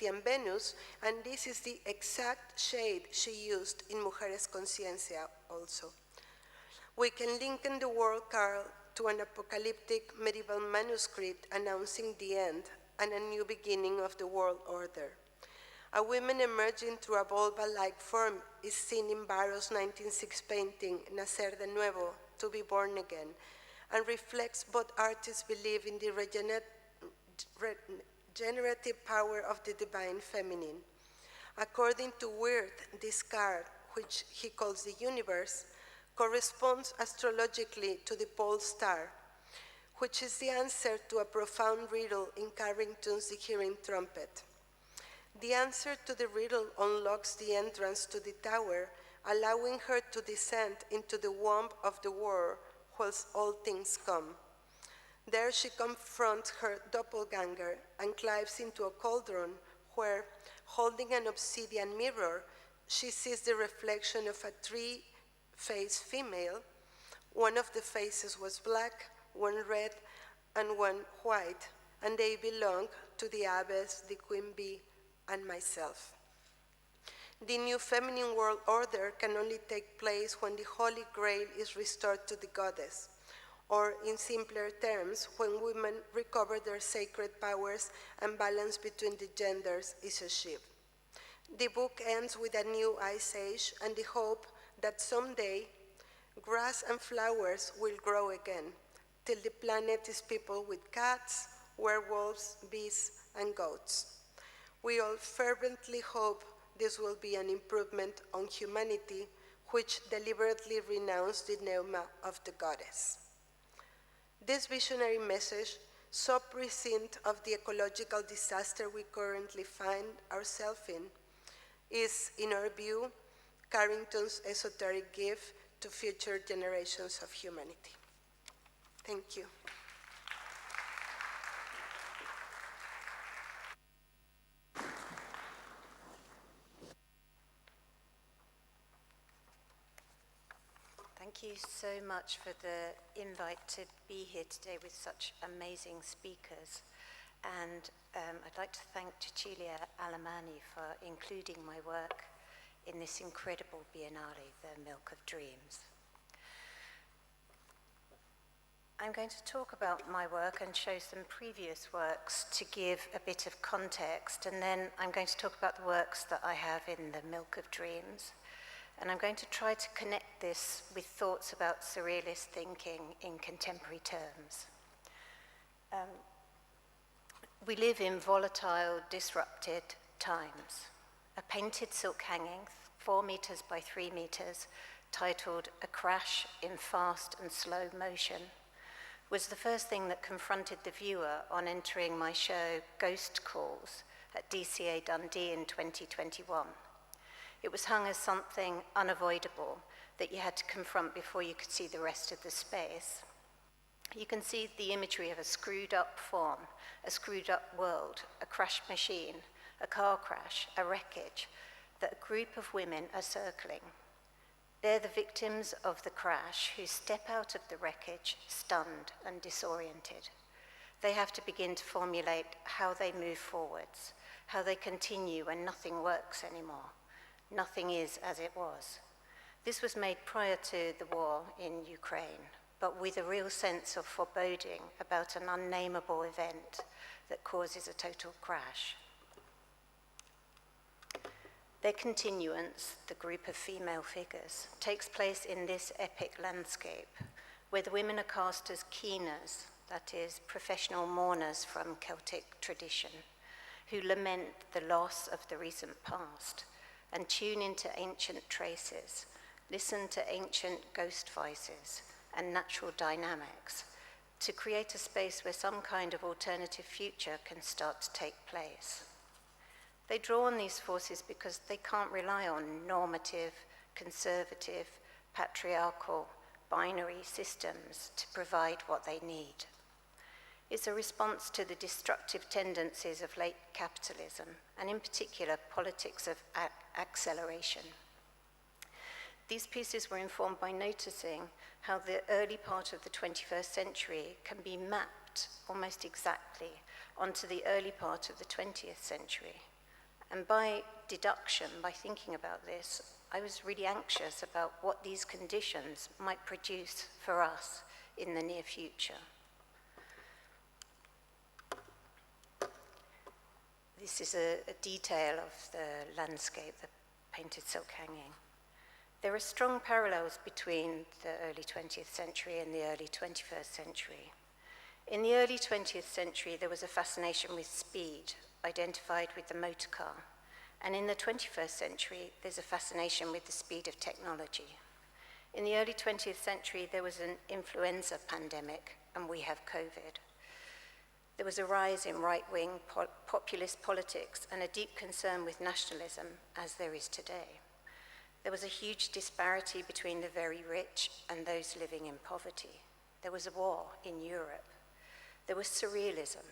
and Venus, and this is the exact shade she used in Mujeres Conciencia also. We can link in the word card to an apocalyptic medieval manuscript announcing the end and a new beginning of the world order. A woman emerging through a vulva-like form is seen in Barrow's 1906 painting, Nacer de Nuevo, to be born again, and reflects what artists believe in the regenerative power of the divine feminine. According to Wirth, this card, which he calls the universe, corresponds astrologically to the pole star, which is the answer to a profound riddle in Carrington's The Hearing Trumpet. The answer to the riddle unlocks the entrance to the tower, allowing her to descend into the womb of the world whence all things come. There she confronts her doppelganger and climbs into a cauldron where, holding an obsidian mirror, she sees the reflection of a three-faced female. One of the faces was black, one red, and one white, and they belong to the abbess, the queen bee, and myself. The new feminine world order can only take place when the Holy Grail is restored to the goddess, or in simpler terms, when women recover their sacred powers and balance between the genders is achieved. The book ends with a new ice age and the hope that someday grass and flowers will grow again, till the planet is peopled with cats, werewolves, bees, and goats. We all fervently hope this will be an improvement on humanity, which deliberately renounced the pneuma of the goddess. This visionary message, so prescient of the ecological disaster we currently find ourselves in, is, in our view, Carrington's esoteric gift to future generations of humanity. Thank you. Thank you so much for the invite to be here today with such amazing speakers. And I'd like to thank Cecilia Alemani for including my work in this incredible Biennale, The Milk of Dreams. I'm going to talk about my work and show some previous works to give a bit of context, and then I'm going to talk about the works that I have in The Milk of Dreams. And I'm going to try to connect this with thoughts about surrealist thinking in contemporary terms. We live in volatile, disrupted times. A painted silk hanging, 4 meters by 3 meters, titled A Crash in Fast and Slow Motion, was the first thing that confronted the viewer on entering my show Ghost Calls at DCA Dundee in 2021. It was hung as something unavoidable that you had to confront before you could see the rest of the space. You can see the imagery of a screwed up form, a screwed up world, a crashed machine, a car crash, a wreckage, that a group of women are circling. They're the victims of the crash who step out of the wreckage stunned and disoriented. They have to begin to formulate how they move forwards, how they continue when nothing works anymore. Nothing is as it was. This was made prior to the war in Ukraine, but with a real sense of foreboding about an unnameable event that causes a total crash. Their continuance, the group of female figures, takes place in this epic landscape, where the women are cast as keeners, that is, professional mourners from Celtic tradition, who lament the loss of the recent past and tune into ancient traces, listen to ancient ghost voices and natural dynamics to create a space where some kind of alternative future can start to take place. They draw on these forces because they can't rely on normative, conservative, patriarchal, binary systems to provide what they need. It's a response to the destructive tendencies of late capitalism, and in particular, politics of acceleration. These pieces were informed by noticing how the early part of the 21st century can be mapped almost exactly onto the early part of the 20th century. And by deduction, by thinking about this, I was really anxious about what these conditions might produce for us in the near future. This is a detail of the landscape, the painted silk hanging. There are strong parallels between the early 20th century and the early 21st century. In the early 20th century, there was a fascination with speed, identified with the motor car. And in the 21st century, there's a fascination with the speed of technology. In the early 20th century, there was an influenza pandemic, and we have COVID. There was a rise in right-wing populist politics and a deep concern with nationalism, as there is today. There was a huge disparity between the very rich and those living in poverty. There was a war in Europe. There was surrealism.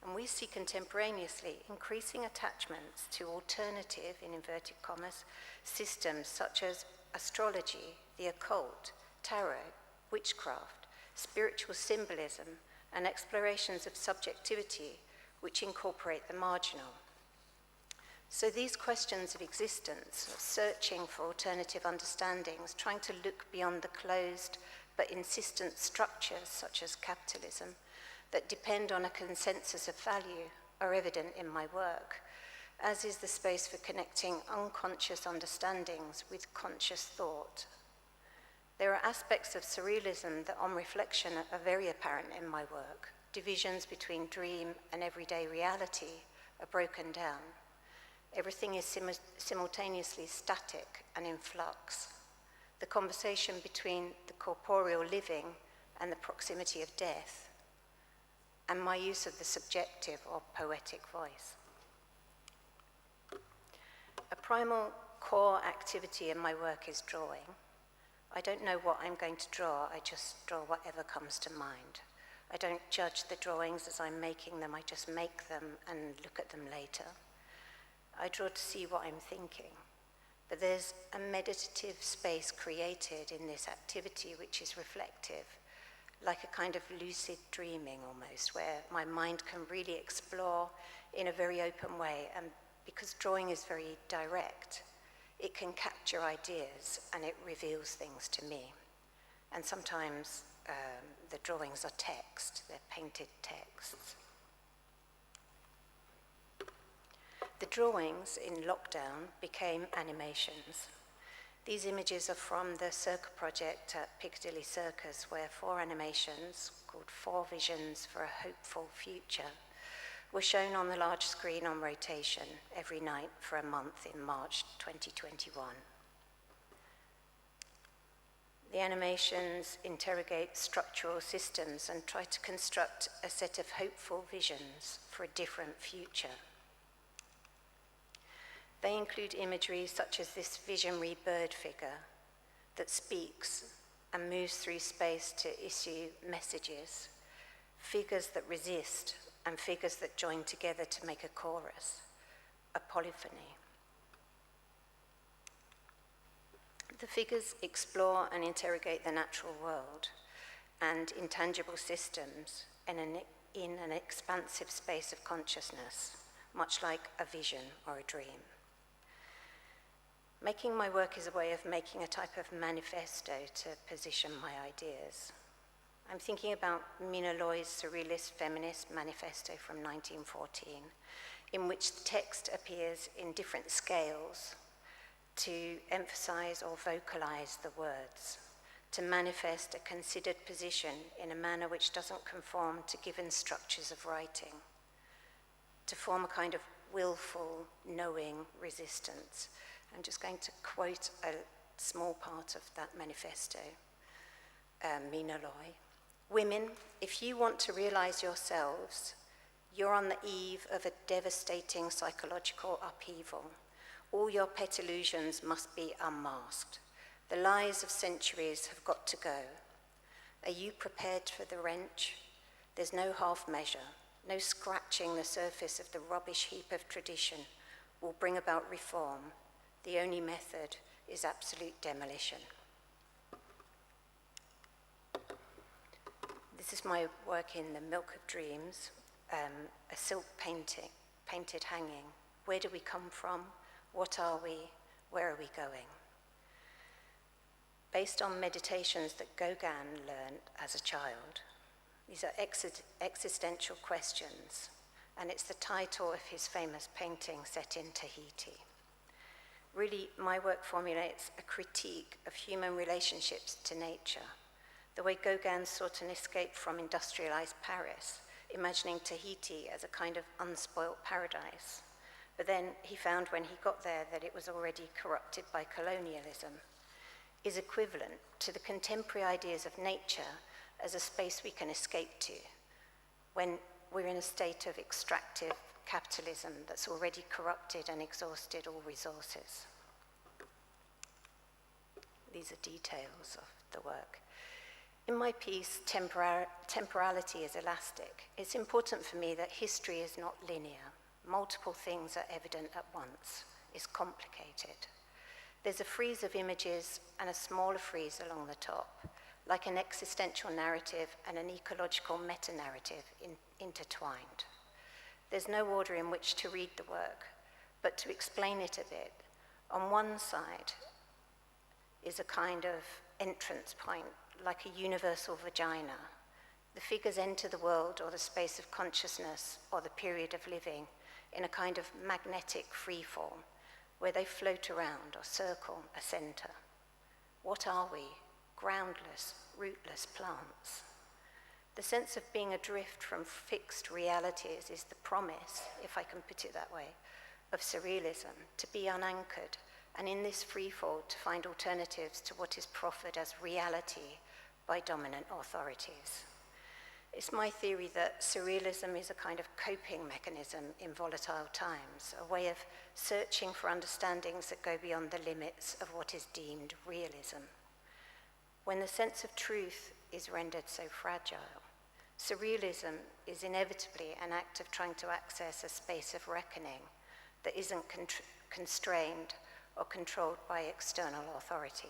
And we see contemporaneously increasing attachments to alternative, in inverted commas, systems such as astrology, the occult, tarot, witchcraft, spiritual symbolism, and explorations of subjectivity which incorporate the marginal. So these questions of existence, of searching for alternative understandings, trying to look beyond the closed but insistent structures such as capitalism, that depend on a consensus of value are evident in my work, as is the space for connecting unconscious understandings with conscious thought. There are aspects of surrealism that on reflection are very apparent in my work. Divisions between dream and everyday reality are broken down. Everything is simultaneously static and in flux. The conversation between the corporeal living and the proximity of death, and my use of the subjective or poetic voice. A primal core activity in my work is drawing. I don't know what I'm going to draw, I just draw whatever comes to mind. I don't judge the drawings as I'm making them, I just make them and look at them later. I draw to see what I'm thinking. But there's a meditative space created in this activity which is reflective, like a kind of lucid dreaming almost, where my mind can really explore in a very open way. And because drawing is very direct, it can capture ideas and it reveals things to me. And sometimes the drawings are text, they're painted texts. The drawings in lockdown became animations. These images are from the Circa project at Piccadilly Circus, where 4 animations, called 4 Visions for a Hopeful Future, were shown on the large screen on rotation every night for a month in March 2021. The animations interrogate structural systems and try to construct a set of hopeful visions for a different future. They include imagery such as this visionary bird figure that speaks and moves through space to issue messages, figures that resist and figures that join together to make a chorus, a polyphony. The figures explore and interrogate the natural world and intangible systems in an expansive space of consciousness, much like a vision or a dream. Making my work is a way of making a type of manifesto to position my ideas. I'm thinking about Mina Loy's surrealist feminist manifesto from 1914, in which the text appears in different scales to emphasize or vocalize the words, to manifest a considered position in a manner which doesn't conform to given structures of writing, to form a kind of willful, knowing resistance. I'm just going to quote a small part of that manifesto, Mina Loy. Women, if you want to realize yourselves, you're on the eve of a devastating psychological upheaval. All your pet illusions must be unmasked. The lies of centuries have got to go. Are you prepared for the wrench? There's no half measure, no scratching the surface of the rubbish heap of tradition will bring about reform. The only method is absolute demolition. This is my work in The Milk of Dreams, a silk painted hanging. Where do we come from? What are we? Where are we going? Based on meditations that Gauguin learned as a child. These are existential questions, and it's the title of his famous painting set in Tahiti. Really, my work formulates a critique of human relationships to nature, the way Gauguin sought an escape from industrialized Paris, imagining Tahiti as a kind of unspoilt paradise. But then he found when he got there that it was already corrupted by colonialism, is equivalent to the contemporary ideas of nature as a space we can escape to when we're in a state of extractive capitalism that's already corrupted and exhausted all resources. These are details of the work. In my piece, temporality is elastic. It's important for me that history is not linear. Multiple things are evident at once. It's complicated. There's a frieze of images and a smaller frieze along the top, like an existential narrative and an ecological meta-narrative intertwined. There's no order in which to read the work, but to explain it a bit, on one side is a kind of entrance point, like a universal vagina. The figures enter the world or the space of consciousness or the period of living in a kind of magnetic freefall, where they float around or circle a center. What are we? Groundless, rootless plants. The sense of being adrift from fixed realities is the promise, if I can put it that way, of surrealism, to be unanchored, and in this freefall to find alternatives to what is proffered as reality by dominant authorities. It's my theory that surrealism is a kind of coping mechanism in volatile times, a way of searching for understandings that go beyond the limits of what is deemed realism. When the sense of truth is rendered so fragile, surrealism is inevitably an act of trying to access a space of reckoning that isn't constrained or controlled by external authority.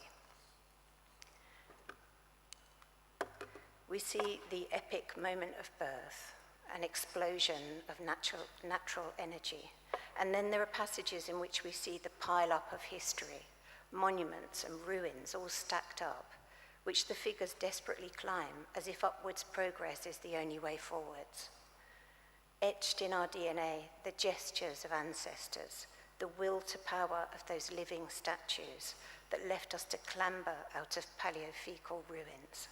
We see the epic moment of birth, an explosion of natural energy, and then there are passages in which we see the pile-up of history, monuments and ruins all stacked up, which the figures desperately climb as if upwards progress is the only way forwards. Etched in our DNA, the gestures of ancestors, the will to power of those living statues, that left us to clamber out of paleofecal ruins.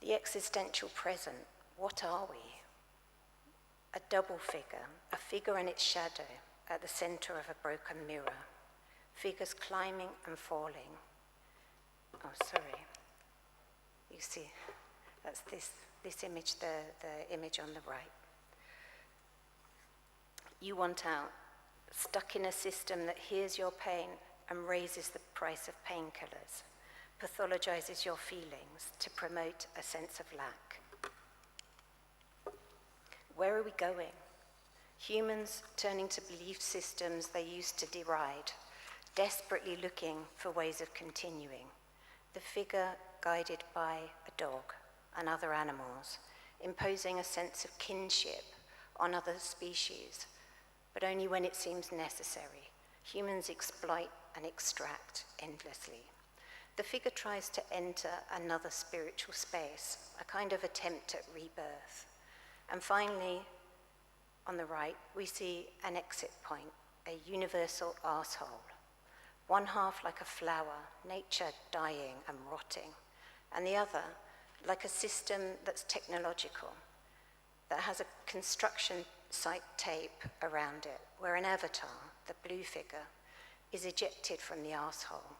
The existential present, what are we? A double figure, a figure and its shadow at the center of a broken mirror, figures climbing and falling. Oh, sorry. You see, that's this image, the image on the right. You want out, stuck in a system that hears your pain and raises the price of painkillers, pathologizes your feelings to promote a sense of lack. Where are we going? Humans turning to belief systems they used to deride, desperately looking for ways of continuing. The figure guided by a dog and other animals, imposing a sense of kinship on other species, but only when it seems necessary. Humans exploit and extract endlessly. The figure tries to enter another spiritual space, a kind of attempt at rebirth. And finally, on the right, we see an exit point, a universal arsehole. One half like a flower, nature dying and rotting, and the other like a system that's technological, that has a construction site tape around it, where an avatar, the blue figure, is ejected from the arsehole.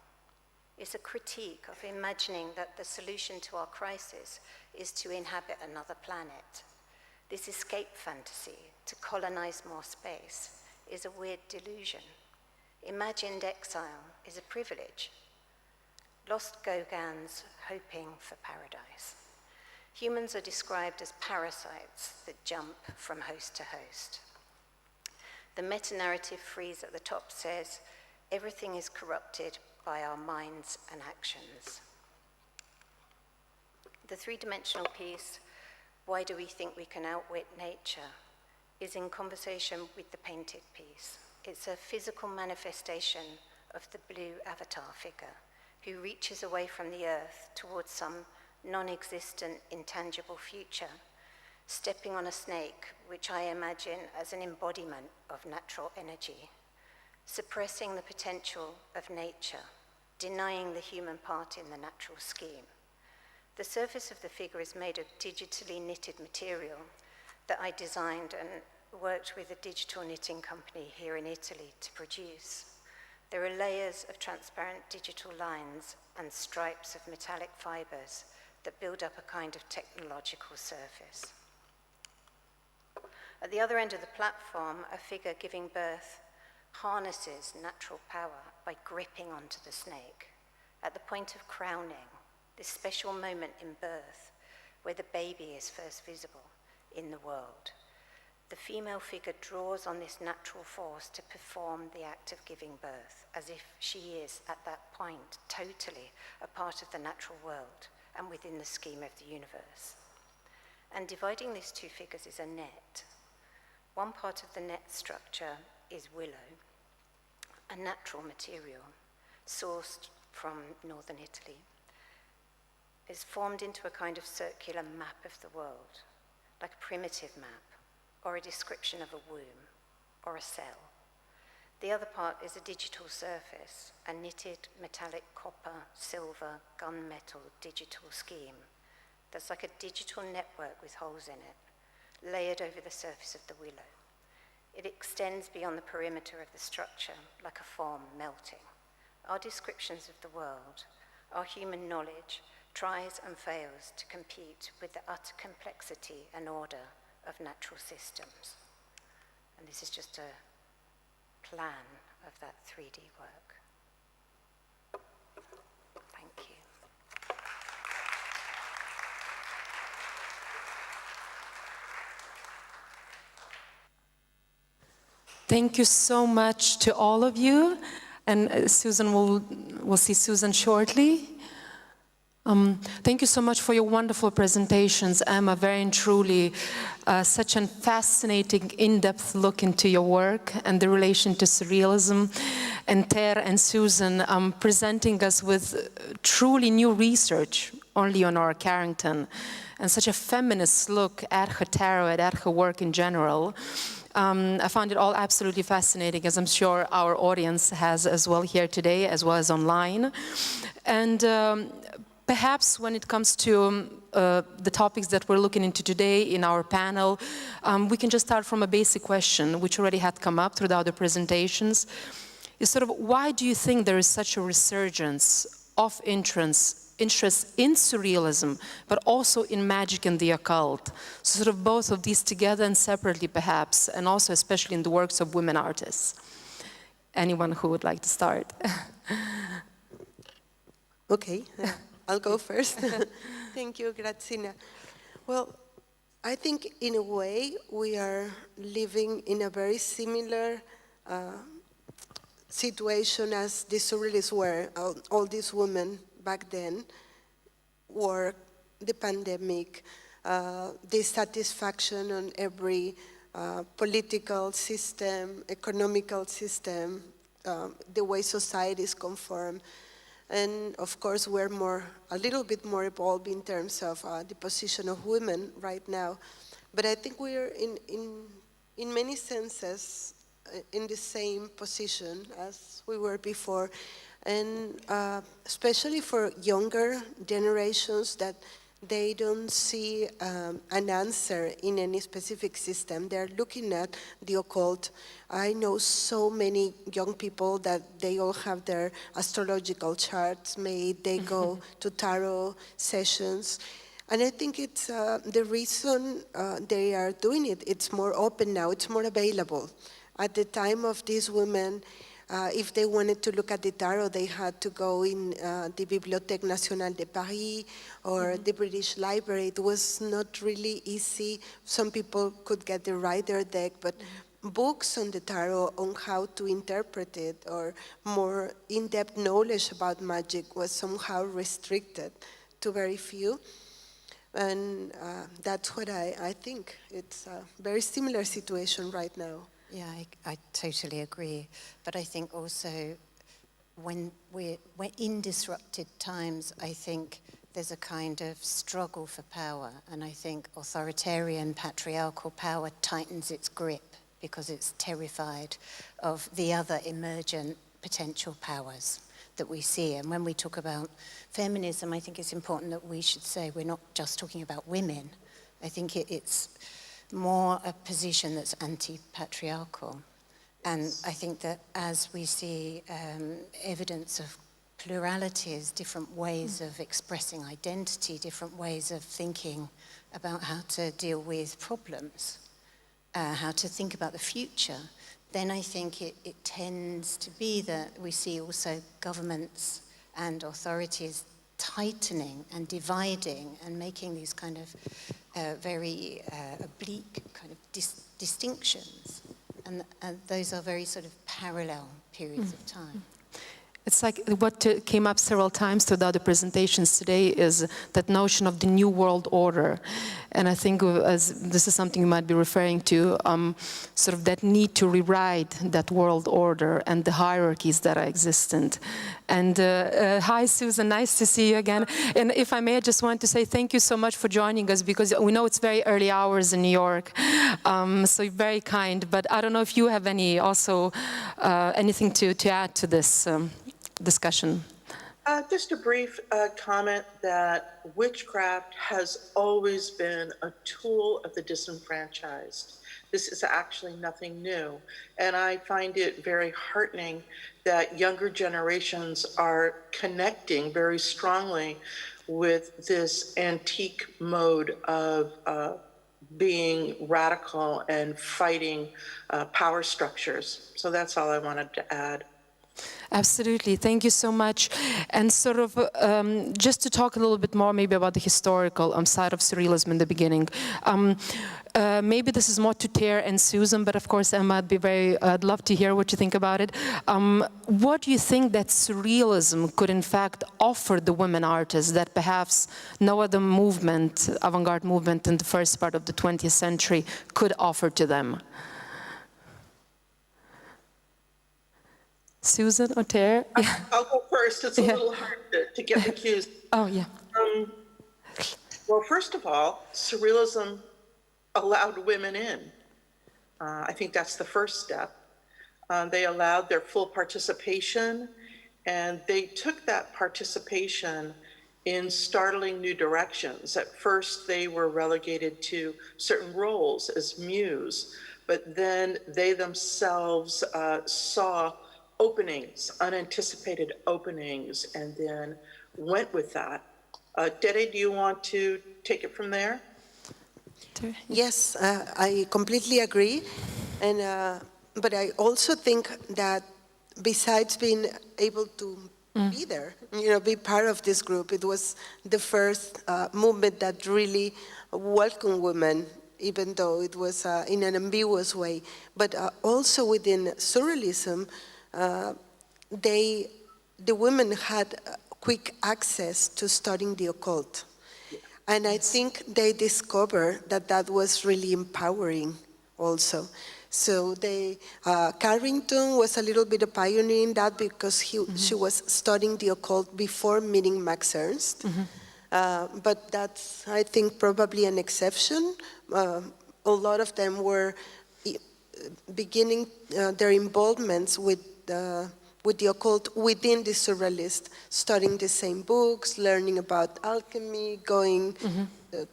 It's a critique of imagining that the solution to our crisis is to inhabit another planet. This escape fantasy to colonize more space is a weird delusion. Imagined exile is a privilege. Lost Gauguins hoping for paradise. Humans are described as parasites that jump from host to host. The meta-narrative frieze at the top says, everything is corrupted by our minds and actions. The three-dimensional piece, Why Do We Think We Can Outwit Nature, is in conversation with the painted piece. It's a physical manifestation of the blue avatar figure who reaches away from the earth towards some non-existent, intangible future, stepping on a snake, which I imagine as an embodiment of natural energy, suppressing the potential of nature, denying the human part in the natural scheme. The surface of the figure is made of digitally knitted material that I designed and worked with a digital knitting company here in Italy to produce. There are layers of transparent digital lines and stripes of metallic fibers that build up a kind of technological surface. At the other end of the platform, a figure giving birth harnesses natural power by gripping onto the snake. At the point of crowning, this special moment in birth where the baby is first visible in the world, the female figure draws on this natural force to perform the act of giving birth, as if she is, at that point, totally a part of the natural world and within the scheme of the universe. And dividing these two figures is a net. One part of the net structure is willow, a natural material sourced from northern Italy. It's formed into a kind of circular map of the world, like a primitive map, or a description of a womb, or a cell. The other part is a digital surface, a knitted metallic copper, silver, gunmetal digital scheme that's like a digital network with holes in it, layered over the surface of the willow. It extends beyond the perimeter of the structure, like a form melting. Our descriptions of the world, our human knowledge, tries and fails to compete with the utter complexity and order of natural systems. And this is just a plan of that 3D work. Thank you. Thank you so much to all of you. And Susan, we'll see Susan shortly. Thank you so much for your wonderful presentations, Emma, very and truly. Such a fascinating, in-depth look into your work and the relation to surrealism. And Tere and Susan presenting us with truly new research on Leonora Carrington and such a feminist look at her tarot and at her work in general. I found it all absolutely fascinating, as I'm sure our audience has as well here today, as well as online. And perhaps when it comes to the topics that we're looking into today in our panel, we can just start from a basic question, which already had come up throughout the presentations, is sort of why do you think there is such a resurgence of interest in surrealism, but also in magic and the occult? So sort of both of these together and separately perhaps, and also especially in the works of women artists. Anyone who would like to start? Okay, I'll go first. Thank you, Gražina. Well, I think in a way we are living in a very similar situation as the surrealists were. All these women back then, war, the pandemic, dissatisfaction on every political system, economical system, the way societies conform. And of course, we're a little bit more evolved in terms of the position of women right now. But I think we're in many senses in the same position as we were before. And especially for younger generations that they don't see an answer in any specific system. They're looking at the occult. I know so many young people that they all have their astrological charts made. They go to tarot sessions. And I think it's the reason they are doing it. It's more open now. It's more available. At the time of these women, if they wanted to look at the tarot, they had to go in the Bibliothèque Nationale de Paris or the British Library. It was not really easy. Some people could get the Rider deck, but books on the tarot on how to interpret it or more in-depth knowledge about magic was somehow restricted to very few. And that's what I think. It's a very similar situation right now. Yeah, I totally agree. But I think also when we're in disrupted times, I think there's a kind of struggle for power. And I think authoritarian, patriarchal power tightens its grip because it's terrified of the other emergent potential powers that we see. And when we talk about feminism, I think it's important that we should say we're not just talking about women. I think it's more a position that's anti-patriarchal. And I think that as we see evidence of pluralities, different ways of expressing identity, different ways of thinking about how to deal with problems, how to think about the future, then I think it tends to be that we see also governments and authorities tightening and dividing and making these kind of very oblique kind of distinctions. And those are very sort of parallel periods of time. It's like what came up several times throughout the presentations today is that notion of the new world order. And I think as this is something you might be referring to, sort of that need to rewrite that world order and the hierarchies that are existent. And hi, Susan, nice to see you again. And if I may, I just want to say thank you so much for joining us, because we know it's very early hours in New York. So you're very kind. But I don't know if you have any also anything to add to this discussion. Just a brief comment that witchcraft has always been a tool of the disenfranchised. This is actually nothing new. And I find it very heartening that younger generations are connecting very strongly with this antique mode of being radical and fighting power structures. So that's all I wanted to add. Absolutely, thank you so much. And sort of just to talk a little bit more maybe about the historical side of surrealism in the beginning. Maybe this is more to Tere and Susan, but of course Emma, I'd love to hear what you think about it. What do you think that surrealism could in fact offer the women artists that perhaps no other movement, avant-garde movement in the first part of the 20th century could offer to them? Susan or Tere? Yeah. I'll go first. It's a little hard to get the cues. Oh, yeah. Well, first of all, surrealism allowed women in. I think that's the first step. They allowed their full participation, and they took that participation in startling new directions. At first, they were relegated to certain roles as muse, but then they themselves saw openings, unanticipated openings, and then went with that. Tere, do you want to take it from there? Yes, I completely agree. And, but I also think that besides being able to be there, be part of this group, it was the first movement that really welcomed women, even though it was in an ambiguous way. But also within surrealism, the women had quick access to studying the occult. And I think they discovered that that was really empowering also. So Carrington was a little bit a pioneer in that because she was studying the occult before meeting Max Ernst. But that's, I think, probably an exception. A lot of them were beginning their involvements with the occult within the surrealist, studying the same books, learning about alchemy, going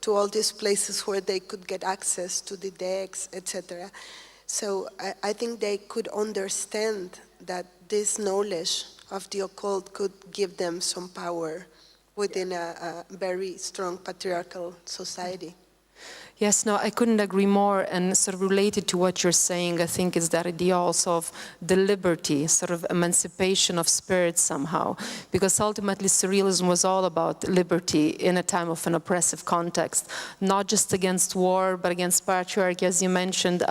to all these places where they could get access to the decks, etc. So I think they could understand that this knowledge of the occult could give them some power within a very strong patriarchal society. Yes, no, I couldn't agree more, and sort of related to what you're saying, I think is that idea also of the liberty, sort of emancipation of spirit somehow, because ultimately surrealism was all about liberty in a time of an oppressive context, not just against war, but against patriarchy, as you mentioned,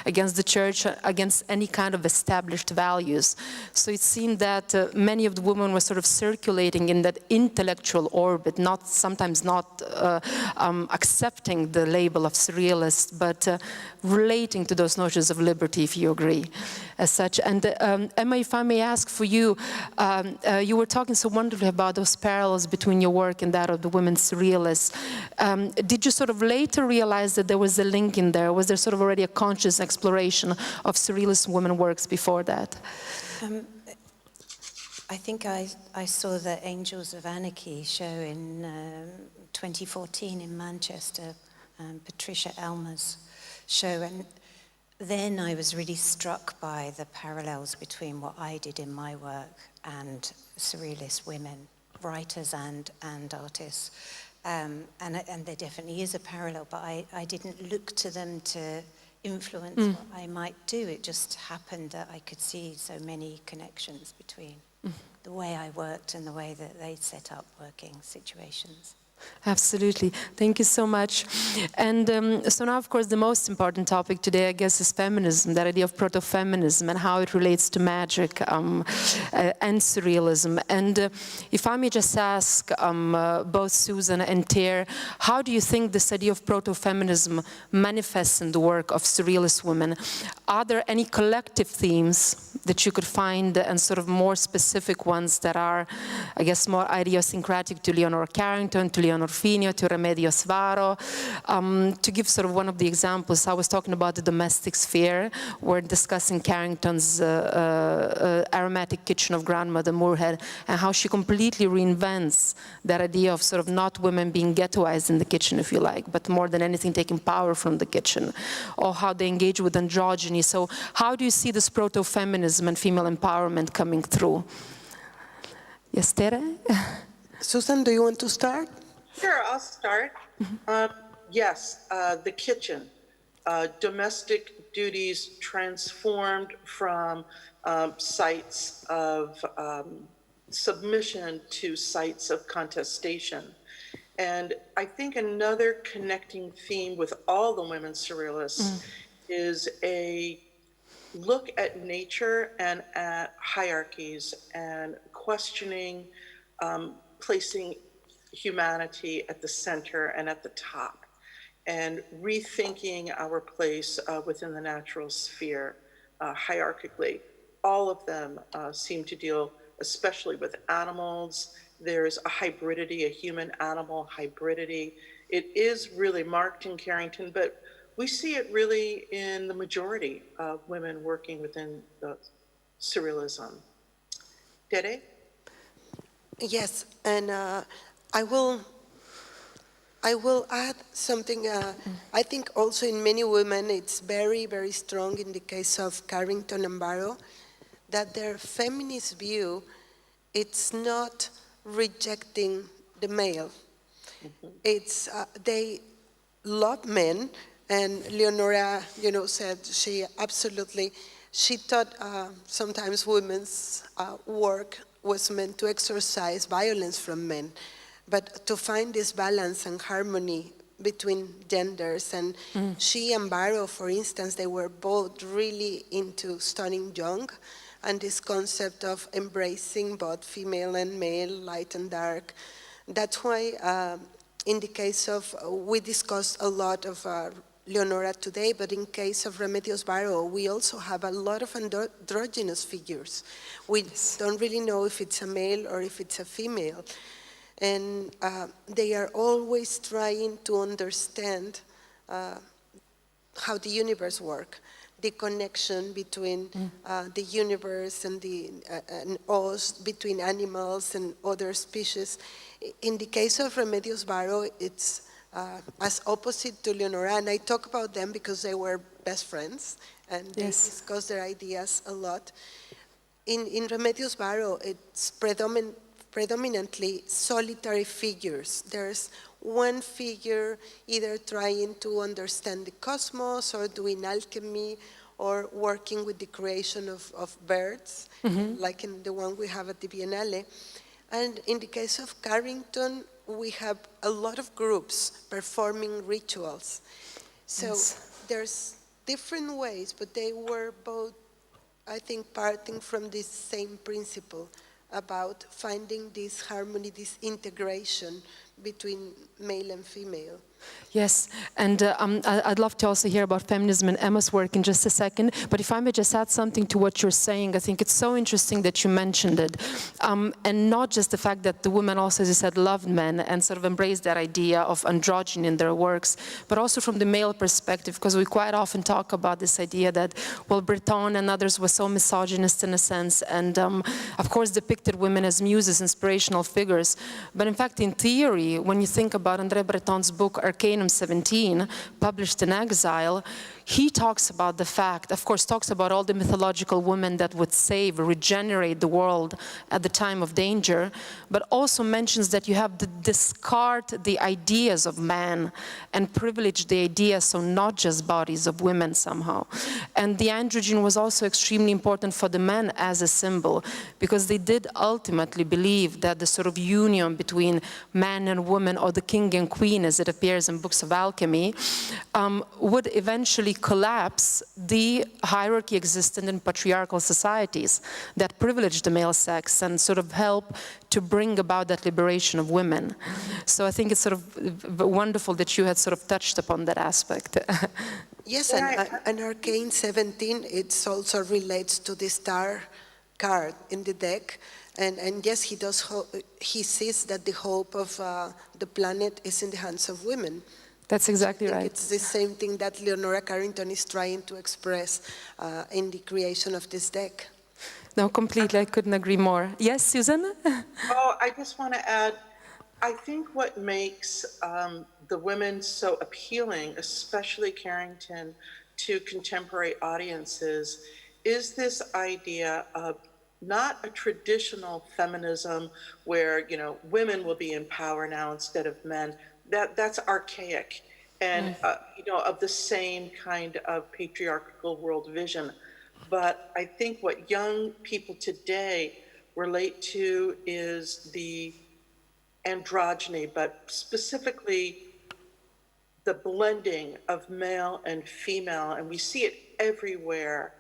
against the church, against any kind of established values. So it seemed that many of the women were sort of circulating in that intellectual orbit, sometimes not accepting the label of surrealist, but relating to those notions of liberty, if you agree, as such. And Emma, if I may ask for you, you were talking so wonderfully about those parallels between your work and that of the women surrealists. Did you sort of later realize that there was a link in there? Was there sort of already a conscious exploration of surrealist women works before that? I think I saw the Angels of Anarchy show in 2014 in Manchester, Patricia Elmer's show, and then I was really struck by the parallels between what I did in my work and surrealist women, writers and artists. And there definitely is a parallel, but I didn't look to them to influence what I might do. It just happened that I could see so many connections between the way I worked and the way that they set up working situations. Absolutely. Thank you so much. And so now, of course, the most important topic today, I guess, is feminism, that idea of proto-feminism and how it relates to magic and surrealism. And if I may just ask both Susan and Tere, how do you think this idea of proto-feminism manifests in the work of surrealist women? Are there any collective themes that you could find and sort of more specific ones that are, I guess, more idiosyncratic to Leonora Carrington, to Leonor Finio, to Remedios Varo? To give sort of one of the examples, I was talking about the domestic sphere. We're discussing Carrington's aromatic kitchen of Grandmother Moorhead and how she completely reinvents that idea of sort of not women being ghettoized in the kitchen, if you like, but more than anything taking power from the kitchen, or how they engage with androgyny. So how do you see this proto-feminism and female empowerment coming through? Yes, Tere? Susan, do you want to start? Sure, I'll start. Yes, the kitchen. Domestic duties transformed from sites of submission to sites of contestation. And I think another connecting theme with all the women surrealists is a look at nature and at hierarchies and questioning, placing humanity at the center and at the top, and rethinking our place within the natural sphere hierarchically. All of them seem to deal especially with animals. There's a hybridity, a human-animal hybridity. It is really marked in Carrington, but we see it really in the majority of women working within the surrealism. Tere? Yes, and I will add something. I think also in many women, it's very, very strong in the case of Carrington and Barrow, that their feminist view, it's not rejecting the male. It's they love men, and Leonora, said she thought sometimes women's work was meant to exorcise violence from men. But to find this balance and harmony between genders, and she and Barrow, for instance, they were both really into stunning young, and this concept of embracing both female and male, light and dark. That's why in the case of, we discussed a lot of Leonora today, but in case of Remedios Barrow, we also have a lot of androgynous figures. We don't really know if it's a male or if it's a female. And they are always trying to understand how the universe works, the connection between the universe and and us, between animals and other species. In the case of Remedios Barrow, it's as opposite to Leonora, and I talk about them because they were best friends, and they discuss their ideas a lot. In Remedios Barrow, it's predominantly solitary figures. There's one figure either trying to understand the cosmos or doing alchemy or working with the creation of birds, like in the one we have at the Biennale. And in the case of Carrington, we have a lot of groups performing rituals. So there's different ways, but they were both, I think, parting from this same principle about finding this harmony, this integration between male and female. Yes, and I'd love to also hear about feminism and Emma's work in just a second, but if I may just add something to what you're saying, I think it's so interesting that you mentioned it, and not just the fact that the women also, as you said, loved men and sort of embraced that idea of androgyny in their works, but also from the male perspective, because we quite often talk about this idea that, well, Breton and others were so misogynist in a sense, and of course depicted women as muses, inspirational figures, but in fact, in theory, when you think about André Breton's book, Arcanum 17, published in exile, he talks about the fact, of course, talks about all the mythological women that would save, regenerate the world at the time of danger, but also mentions that you have to discard the ideas of man and privilege the ideas, so not just bodies of women somehow. And the androgyne was also extremely important for the men as a symbol, because they did ultimately believe that the sort of union between man and woman, or the king and queen, as it appears in books of alchemy, would eventually collapse the hierarchy existent in patriarchal societies that privilege the male sex and sort of help to bring about that liberation of women. So I think it's sort of wonderful that you had sort of touched upon that aspect. Yes, and Arcane 17, it also relates to the star card in the deck. And yes, he sees that the hope of the planet is in the hands of women. That's exactly right. It's the same thing that Leonora Carrington is trying to express in the creation of this deck. No, completely, I couldn't agree more. Yes, Susan? Oh, I just want to add, I think what makes the women so appealing, especially Carrington, to contemporary audiences, is this idea of not a traditional feminism where, women will be in power now instead of men. That's archaic and, of the same kind of patriarchal world vision. But I think what young people today relate to is the androgyny, but specifically the blending of male and female. And we see it everywhere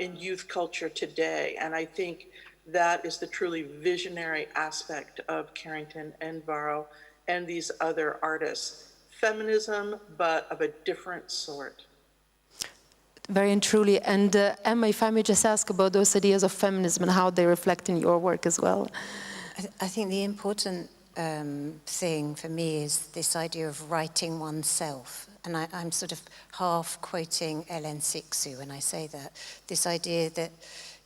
in youth culture today. And I think that is the truly visionary aspect of Carrington and Barrow and these other artists. Feminism, but of a different sort. Very and truly. And Emma, if I may just ask about those ideas of feminism and how they reflect in your work as well. I think the important thing for me is this idea of writing oneself and I'm sort of half quoting Ellen Sixu when I say that, this idea that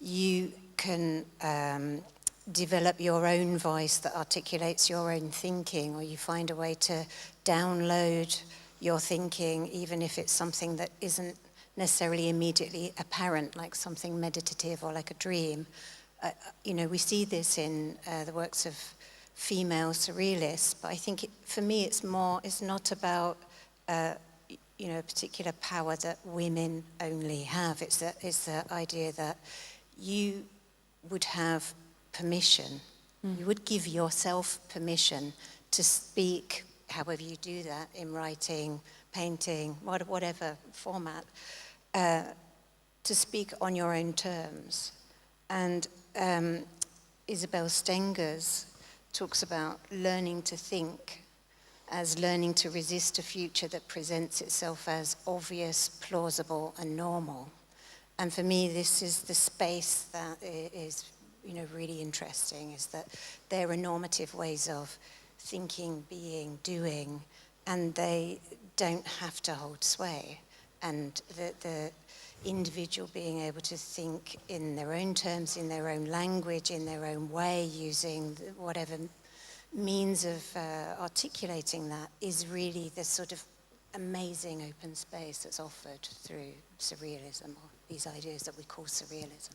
you can develop your own voice that articulates your own thinking, or you find a way to download your thinking, even if it's something that isn't necessarily immediately apparent, like something meditative or like a dream. You know, we see this in the works of female surrealists, but I think for me it's not about you know, a particular power that women only have. It's the idea that you would have permission, you would give yourself permission to speak, however you do that, in writing, painting, whatever format, to speak on your own terms. And Isabel Stengers talks about learning to think as learning to resist a future that presents itself as obvious, plausible, and normal. And for me, this is the space that is, you know, really interesting, is that there are normative ways of thinking, being, doing, and they don't have to hold sway. And the individual being able to think in their own terms, in their own language, in their own way, using whatever means of articulating that, is really the sort of amazing open space that's offered through surrealism, or these ideas that we call surrealism.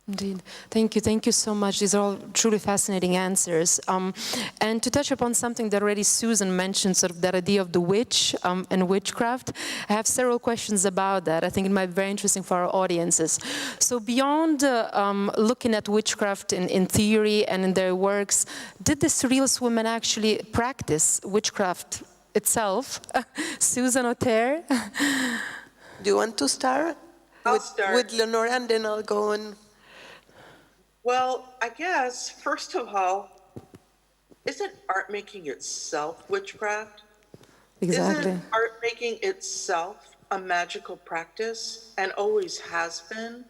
Indeed. Thank you so much. These are all truly fascinating answers. And to touch upon something that already Susan mentioned, sort of that idea of the witch and witchcraft, I have several questions about that. I think it might be very interesting for our audiences. So beyond looking at witchcraft in theory and in their works, did the surrealist women actually practice witchcraft itself? Susan or Tere? Do you want to start? I'll start. With Leonora, and then I'll go on. Well, I guess, first of all, isn't art making itself witchcraft? Exactly. Isn't art making itself a magical practice, and always has been?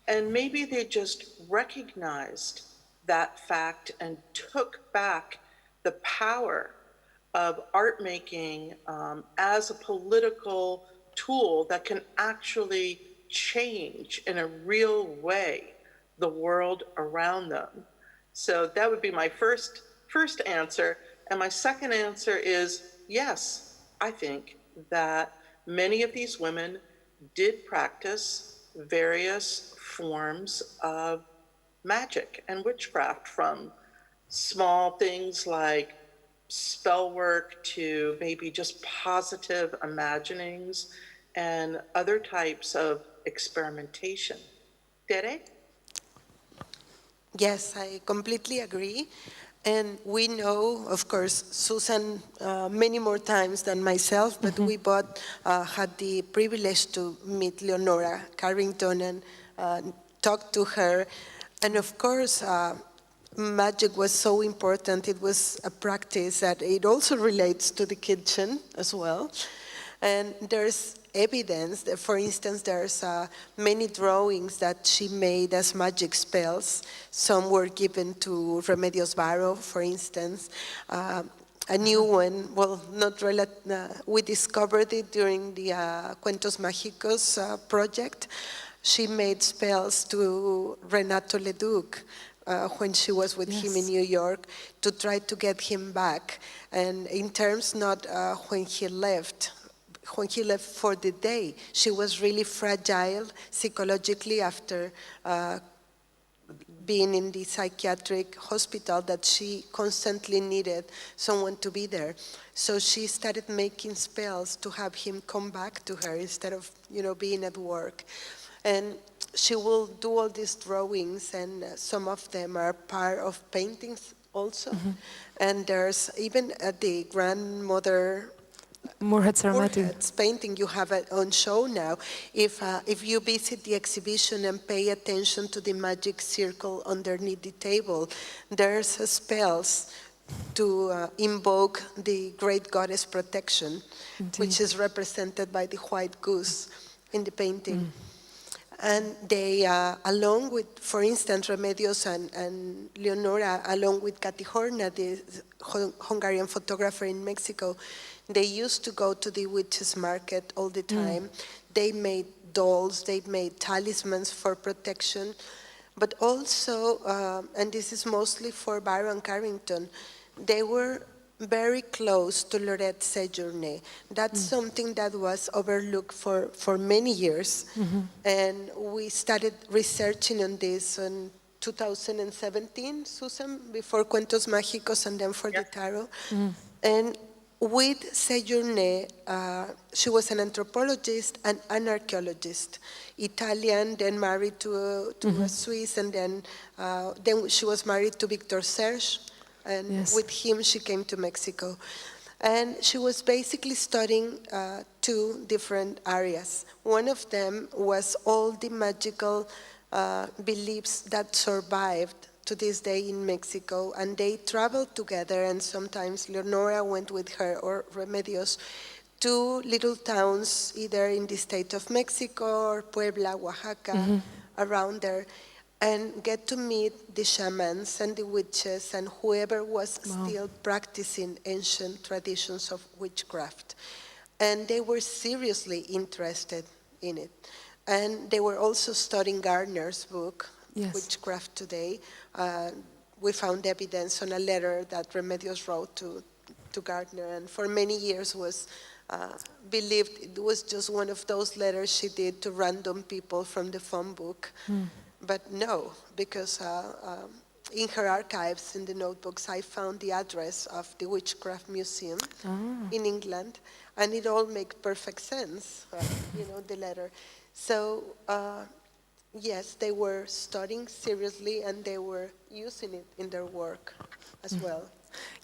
And maybe they just recognized that fact and took back the power of art making as a political tool that can actually change in a real way the world around them. So that would be my first answer. And my second answer is, yes, I think that many of these women did practice various forms of magic and witchcraft, from small things like spell work to maybe just positive imaginings and other types of experimentation. Tere? Yes, I completely agree. And we know, of course, Susan many more times than myself, but we both had the privilege to meet Leonora Carrington and talk to her. And of course, magic was so important. It was a practice that it also relates to the kitchen as well. And there's evidence that, for instance, there's many drawings that she made as magic spells. Some were given to Remedios Varo, for instance. A new one, well, we discovered it during the Cuentos Mágicos project. She made spells to Renato Leduc when she was with him in New York, to try to get him back. And in terms not when he left for the day, she was really fragile psychologically after being in the psychiatric hospital, that she constantly needed someone to be there. So she started making spells to have him come back to her instead of, being at work. And she will do all these drawings, and some of them are part of paintings also. And there's even the grandmother Moorhead's painting you have it on show now. If you visit the exhibition and pay attention to the magic circle underneath the table, there's spells to invoke the great goddess protection, which is represented by the white goose in the painting. And they, along with, for instance, Remedios and Leonora, along with Kati Horna, the Hungarian photographer in Mexico, they used to go to the witches' market all the time. They made dolls, they made talismans for protection, but also, and this is mostly for Byron Carrington, they were very close to Laurette Séjourné. That's something that was overlooked for many years. And we started researching on this in 2017, Susan, before Cuentos Mágicos and then for the tarot. And with Séjourné, she was an anthropologist and an archaeologist, Italian, then married to a Swiss, and then she was married to Victor Serge. And with him, she came to Mexico. And she was basically studying two different areas. One of them was all the magical beliefs that survived to this day in Mexico. And they traveled together, and sometimes Leonora went with her, or Remedios, to little towns, either in the state of Mexico or Puebla, Oaxaca, around there, and get to meet the shamans and the witches and whoever was still practicing ancient traditions of witchcraft. And they were seriously interested in it. And they were also studying Gardner's book, Witchcraft Today. We found evidence on a letter that Remedios wrote to Gardner, and for many years was believed it was just one of those letters she did to random people from the phone book. But no, because in her archives, in the notebooks, I found the address of the Witchcraft Museum in England, and it all makes perfect sense, the letter. So, yes, they were studying seriously, and they were using it in their work as well.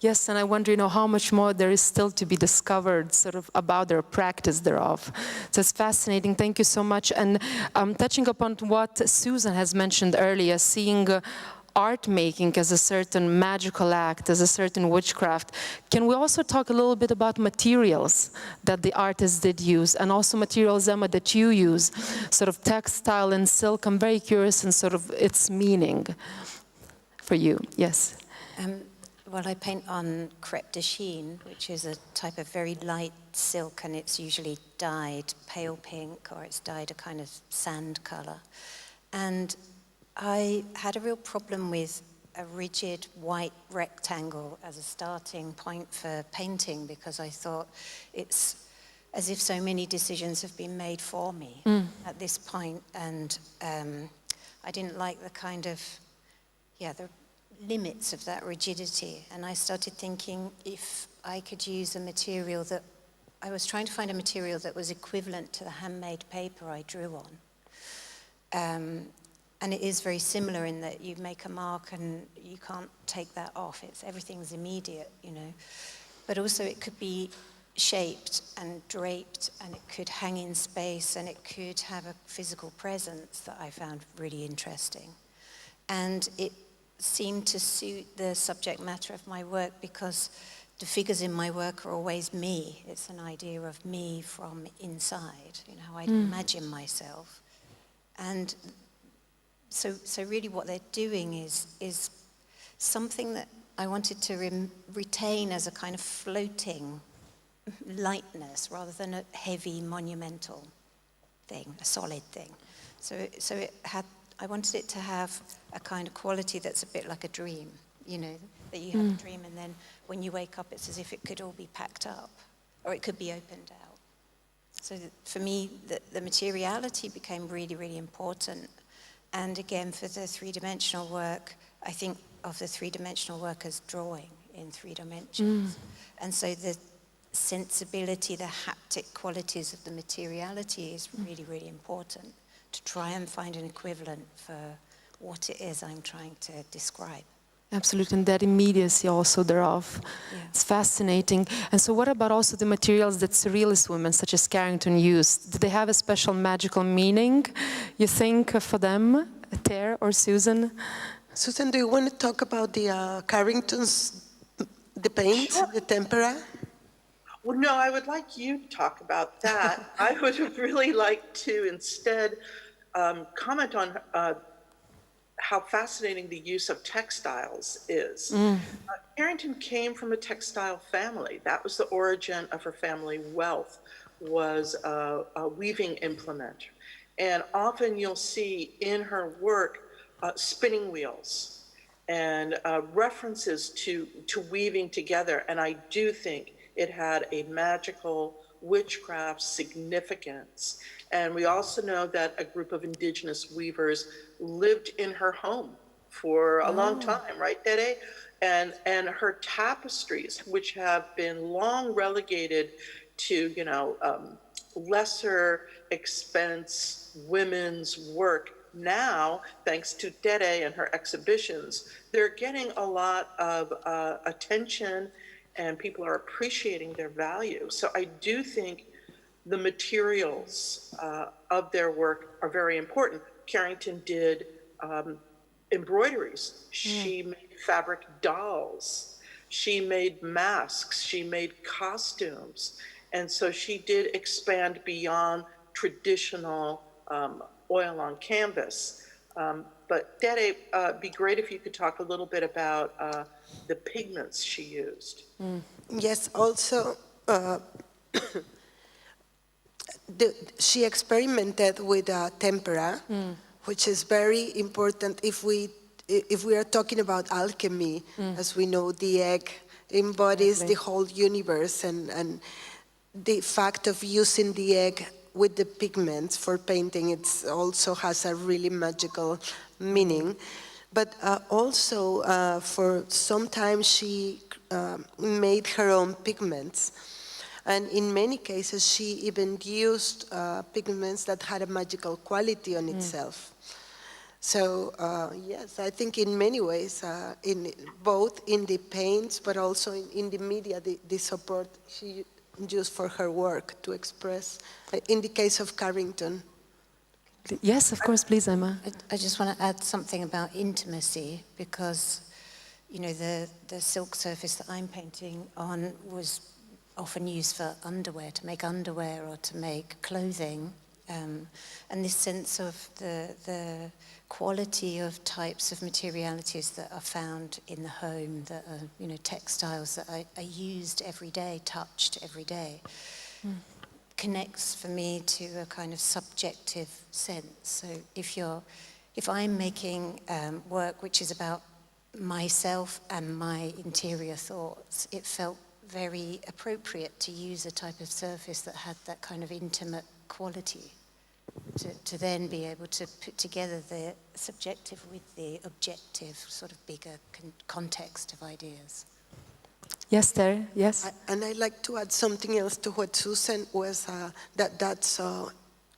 Yes, and I wonder, how much more there is still to be discovered sort of about their practice thereof. So it's fascinating. Thank you so much. And touching upon what Susan has mentioned earlier, seeing art making as a certain magical act, as a certain witchcraft, can we also talk a little bit about materials that the artists did use, and also materials, Emma, that you use, sort of textile and silk? I'm very curious in sort of its meaning for you. Yes. Well, I paint on crêpe de chine, which is a type of very light silk, and it's usually dyed pale pink, or it's dyed a kind of sand color. And I had a real problem with a rigid white rectangle as a starting point for painting, because I thought it's as if so many decisions have been made for me at this point, and I didn't like the kind of, the limits of that rigidity. And I started thinking if I could use a material that, I was trying to find a material that was equivalent to the handmade paper I drew on. And it is very similar in that you make a mark and you can't take that off. Everything's immediate, But also it could be shaped and draped, and it could hang in space, and it could have a physical presence that I found really interesting. And it seemed to suit the subject matter of my work, because the figures in my work are always me. It's an idea of me from inside, how I imagine myself. And so really what they're doing is something that I wanted to retain as a kind of floating lightness, rather than a heavy monumental thing, a solid thing. So it had, I wanted it to have a kind of quality that's a bit like a dream, that you have a dream, and then when you wake up, it's as if it could all be packed up, or it could be opened out. So for me, the materiality became really, really important. And again, for the three-dimensional work, I think of the three-dimensional work as drawing in 3 dimensions. And so the sensibility, the haptic qualities of the materiality is really, really important, to try and find an equivalent for what it is I'm trying to describe. Absolutely, and that immediacy also thereof. Yeah. It's fascinating. And so what about also the materials that surrealist women such as Carrington used? Did they have a special magical meaning, you think, for them, Tere or Susan? Susan, do you want to talk about the Carrington's, the paint, the tempera? Well, no, I would like you to talk about that. I would have really liked to instead comment on how fascinating the use of textiles is. Carrington came from a textile family. That was the origin of her family wealth, was a weaving implement. And often you'll see in her work spinning wheels and references to weaving together. And I do think it had a magical witchcraft significance. And we also know that a group of indigenous weavers lived in her home for a long time, right, Tere? And her tapestries, which have been long relegated to, lesser expense women's work, now, thanks to Tere and her exhibitions, they're getting a lot of attention and people are appreciating their value. So I do think the materials of their work are very important. Carrington did embroideries. She made fabric dolls. She made masks. She made costumes. And so she did expand beyond traditional oil on canvas. But Tere, it'd be great if you could talk a little bit about the pigments she used. Yes, also, she experimented with tempera, which is very important if we are talking about alchemy. As we know, the egg embodies the whole universe, and the fact of using the egg with the pigments for painting, it also has a really magical meaning. But also, for some time, she made her own pigments. And in many cases, she even used pigments that had a magical quality on itself. So yes, I think in many ways, both in the paints, but also in the media, the support she used for her work to express, in the case of Carrington. Yes, of course, please, Emma. I just want to add something about intimacy, because, the silk surface that I'm painting on was often used for underwear, to make underwear or to make clothing. And this sense of the quality of types of materialities that are found in the home, that are, textiles that are used every day, touched every day, connects for me to a kind of subjective sense. So if I'm making work which is about myself and my interior thoughts, it felt very appropriate to use a type of surface that had that kind of intimate quality, to then be able to put together the subjective with the objective, sort of bigger context of ideas. Yes, Tere, yes. And I'd like to add something else to what Susan was, that's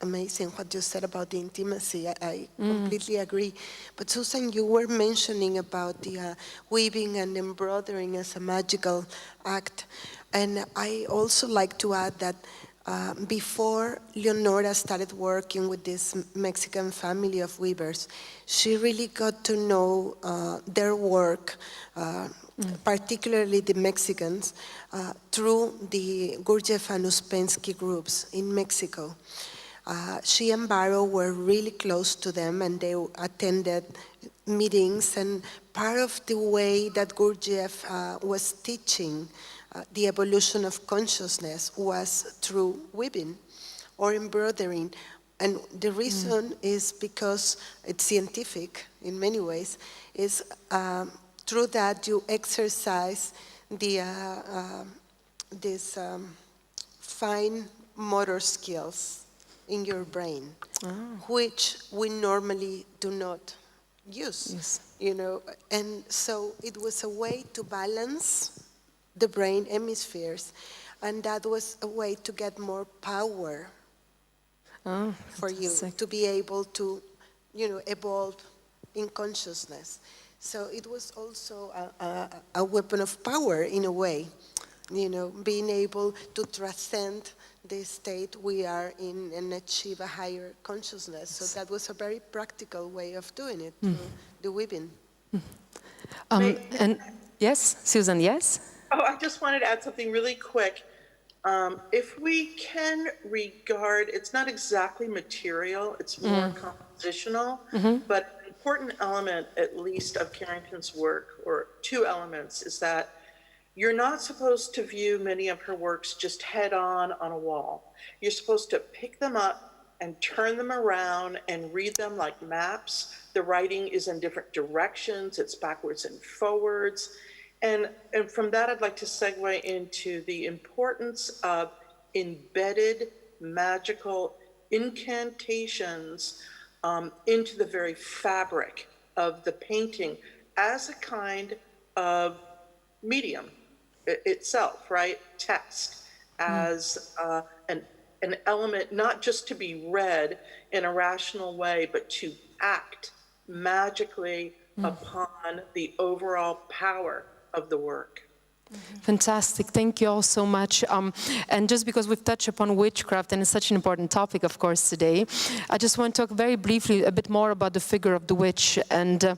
amazing what you said about the intimacy. I completely agree. But Susan, you were mentioning about the weaving and embroidering as a magical act. And I also like to add that before Leonora started working with this Mexican family of weavers, she really got to know their work, particularly the Mexicans, through the Gurdjieff and Uspensky groups in Mexico. She and Barrow were really close to them, and they attended meetings, and part of the way that Gurdjieff was teaching the evolution of consciousness was through weaving or embroidering. And the reason is because it's scientific in many ways, is through that you exercise these fine motor skills in your brain, which we normally do not use, and so it was a way to balance the brain hemispheres, and that was a way to get more power for you to be able to, evolve in consciousness. So it was also a weapon of power in a way, being able to transcend the state we are in and achieve a higher consciousness. So that was a very practical way of doing it, the weaving. And yes, Susan, yes? Oh, I just wanted to add something really quick. If we can regard, it's not exactly material, it's more compositional, but an important element, at least, of Carrington's work, or two elements, is that you're not supposed to view many of her works just head on a wall. You're supposed to pick them up and turn them around and read them like maps. The writing is in different directions, it's backwards and forwards. And from that, I'd like to segue into the importance of embedded magical incantations into the very fabric of the painting as a kind of medium itself, right? Text as an element, not just to be read in a rational way, but to act magically upon the overall power of the work. Fantastic, thank you all so much. And just because we've touched upon witchcraft, and it's such an important topic, of course, today, I just want to talk very briefly a bit more about the figure of the witch, and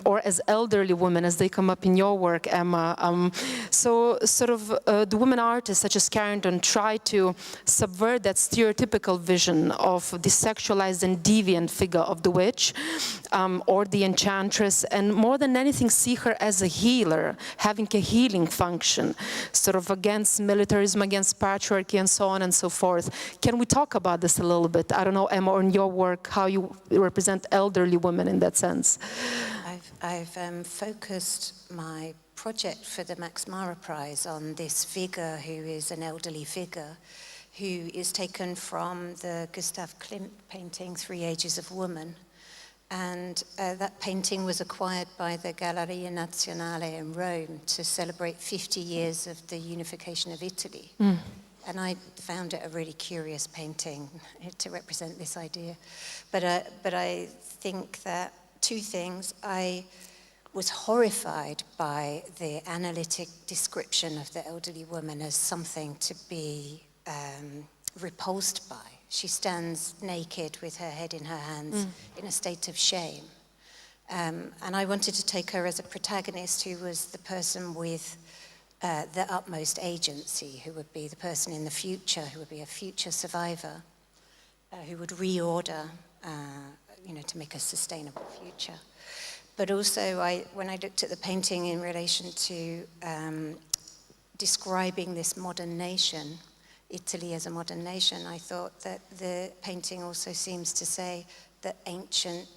or as elderly women, as they come up in your work, Emma. So sort of the women artists, such as Carrington, try to subvert that stereotypical vision of the sexualized and deviant figure of the witch, or the enchantress, and more than anything see her as a healer, having a healing function, sort of against militarism, against patriarchy, and so on and so forth. Can we talk about this a little bit? I don't know, Emma, or in your work, how you represent elderly women in that sense. I've focused my project for the Max Mara Prize on this figure who is an elderly figure who is taken from the Gustav Klimt painting, 3 Ages of Woman. And that painting was acquired by the Galleria Nazionale in Rome to celebrate 50 years of the unification of Italy. And I found it a really curious painting to represent this idea. But I think that two things. I was horrified by the analytic description of the elderly woman as something to be repulsed by. She stands naked with her head in her hands in a state of shame. And I wanted to take her as a protagonist who was the person with the utmost agency, who would be the person in the future, who would be a future survivor, who would reorder, to make a sustainable future. But also, when I looked at the painting in relation to describing this modern nation, Italy as a modern nation, I thought that the painting also seems to say that ancient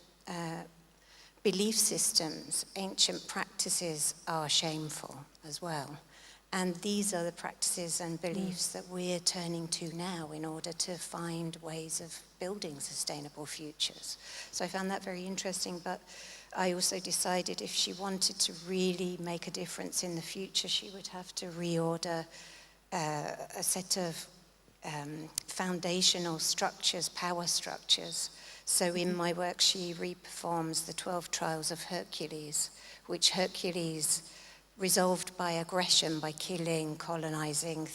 belief systems, ancient practices are shameful as well. And these are the practices and beliefs that we're turning to now in order to find ways of building sustainable futures. So I found that very interesting, but I also decided if she wanted to really make a difference in the future, she would have to reorder a set of foundational structures, power structures. So in my work, she reperforms the 12 Trials of Hercules, which Hercules resolved by aggression, by killing, colonizing,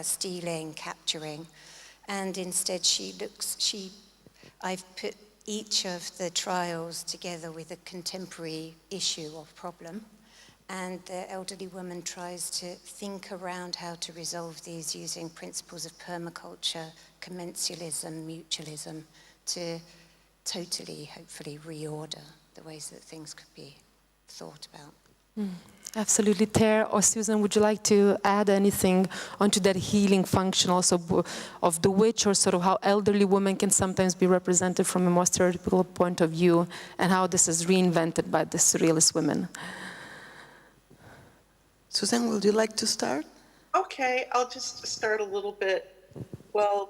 stealing, capturing. And instead I've put each of the trials together with a contemporary issue or problem. And the elderly woman tries to think around how to resolve these using principles of permaculture, commensalism, mutualism, to totally, hopefully, reorder the ways that things could be thought about. Absolutely. Tere or Susan, would you like to add anything onto that healing function also of the witch, or sort of how elderly women can sometimes be represented from a more stereotypical point of view, and how this is reinvented by the surrealist women? Susan, would you like to start? Okay, I'll just start a little bit. Well,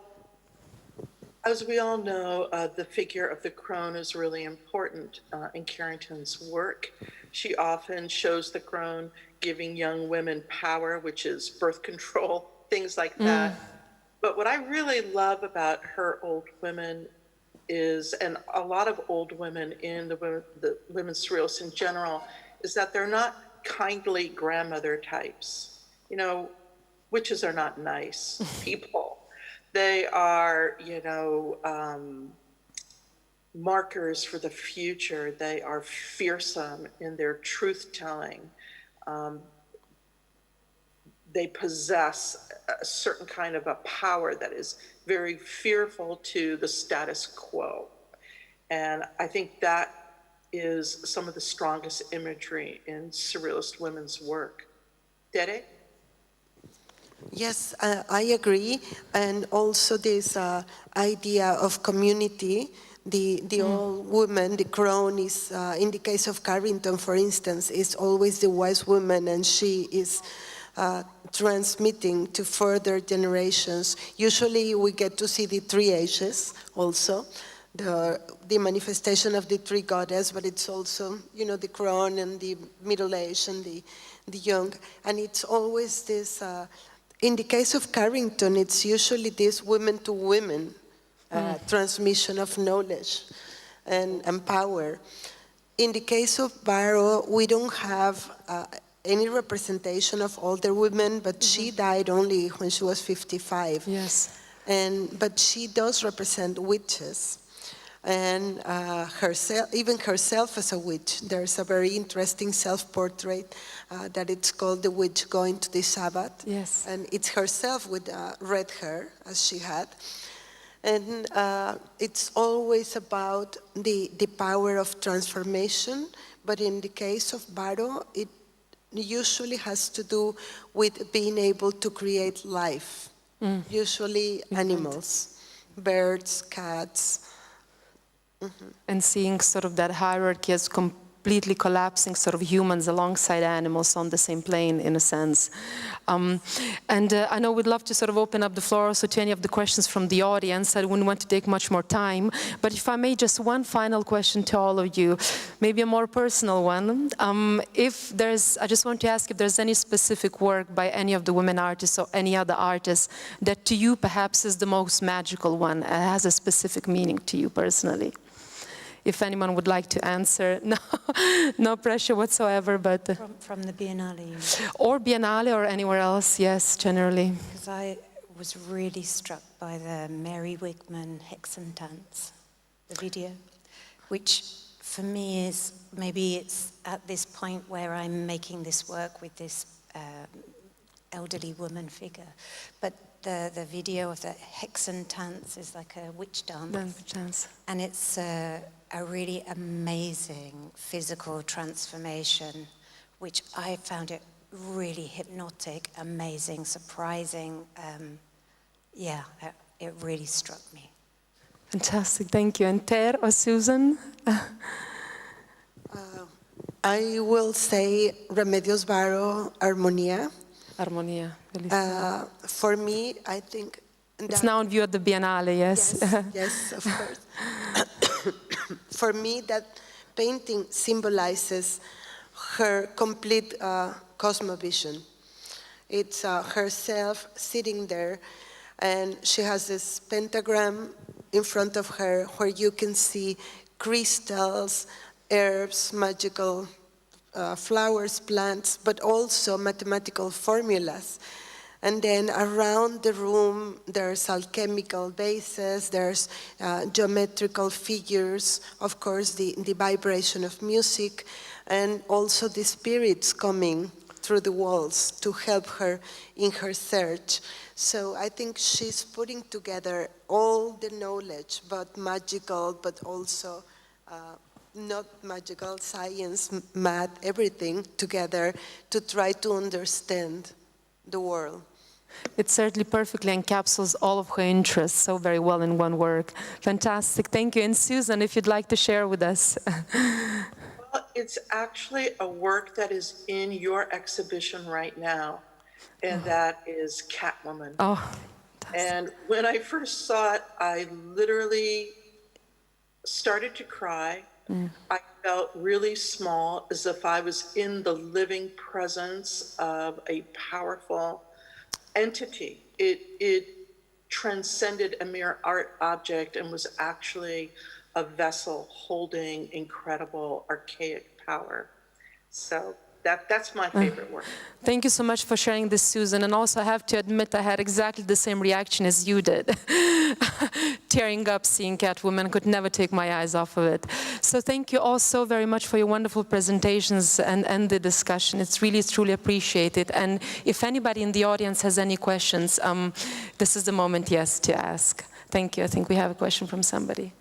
as we all know, the figure of the crone is really important in Carrington's work. She often shows the crone giving young women power, which is birth control, things like that. But what I really love about her old women is, and a lot of old women in the women's surrealists in general, is that they're not kindly grandmother types. You know, witches are not nice people. They are, markers for the future. They are fearsome in their truth-telling. they possess a certain kind of a power that is very fearful to the status quo. And I think that is some of the strongest imagery in surrealist women's work. Tere? Yes, I agree. And also this idea of community, the old woman, the crone is, in the case of Carrington, for instance, is always the wise woman, and she is transmitting to further generations. Usually we get to see the three ages also, the manifestation of the three goddess, but it's also, you know, the crone and the middle age and the young. And it's always this, in the case of Carrington, it's usually this women to women transmission of knowledge and power. In the case of Barrow, we don't have any representation of older women, but she died only when she was 55. Yes. But she does represent witches. And herself, even herself as a witch. There's a very interesting self-portrait that it's called The Witch Going to the Sabbath. Yes. And it's herself with red hair, as she had. And it's always about the power of transformation, but in the case of Barrow, it usually has to do with being able to create life, usually animals, birds, cats. And seeing sort of that hierarchy as completely collapsing sort of humans alongside animals on the same plane, in a sense. I know we'd love to sort of open up the floor also to any of the questions from the audience. I wouldn't want to take much more time, but if I may, just one final question to all of you, maybe a more personal one. I just want to ask if there's any specific work by any of the women artists or any other artists that to you perhaps is the most magical one, has a specific meaning to you personally. If anyone would like to answer, no pressure whatsoever, but... From the Biennale. Or Biennale or anywhere else, yes, generally. Because I was really struck by the Mary Wigman Hexentanz, the video, which for me is, maybe it's at this point where I'm making this work with this elderly woman figure, but the video of the Hexentanz is like a witch dance. And it's a really amazing physical transformation, which I found it really hypnotic, amazing, surprising. It really struck me. Fantastic, thank you. And Tere or Susan? I will say Remedios Varo, Armonía. Armonía. For me, I think... It's now on view at the Biennale, yes? Yes, of course. For me, that painting symbolizes her complete cosmovision. It's herself sitting there, and she has this pentagram in front of her where you can see crystals, herbs, magical flowers, plants, but also mathematical formulas. And then around the room, there's alchemical bases, there's geometrical figures, of course, the vibration of music, and also the spirits coming through the walls to help her in her search. So I think she's putting together all the knowledge, but magical, but also not magical, science, math, everything together to try to understand the world. It certainly perfectly encapsulates all of her interests so very well in one work. Fantastic, thank you. And Susan, if you'd like to share with us. Well, it's actually a work that is in your exhibition right now, and that is Catwoman. Oh, fantastic. And when I first saw it, I literally started to cry. I felt really small, as if I was in the living presence of a powerful entity. It transcended a mere art object and was actually a vessel holding incredible archaic power. So That's my favorite work. Thank you so much for sharing this, Susan. And also I have to admit I had exactly the same reaction as you did. Tearing up seeing Catwoman, could never take my eyes off of it. So thank you all so very much for your wonderful presentations and the discussion. It's really, truly appreciated. And if anybody in the audience has any questions, this is the moment, yes, to ask. Thank you. I think we have a question from somebody.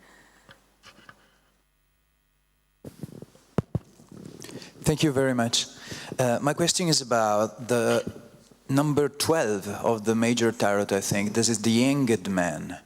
Thank you very much. My question is about the number 12 of the major tarot, I think. This is the Hanged Man.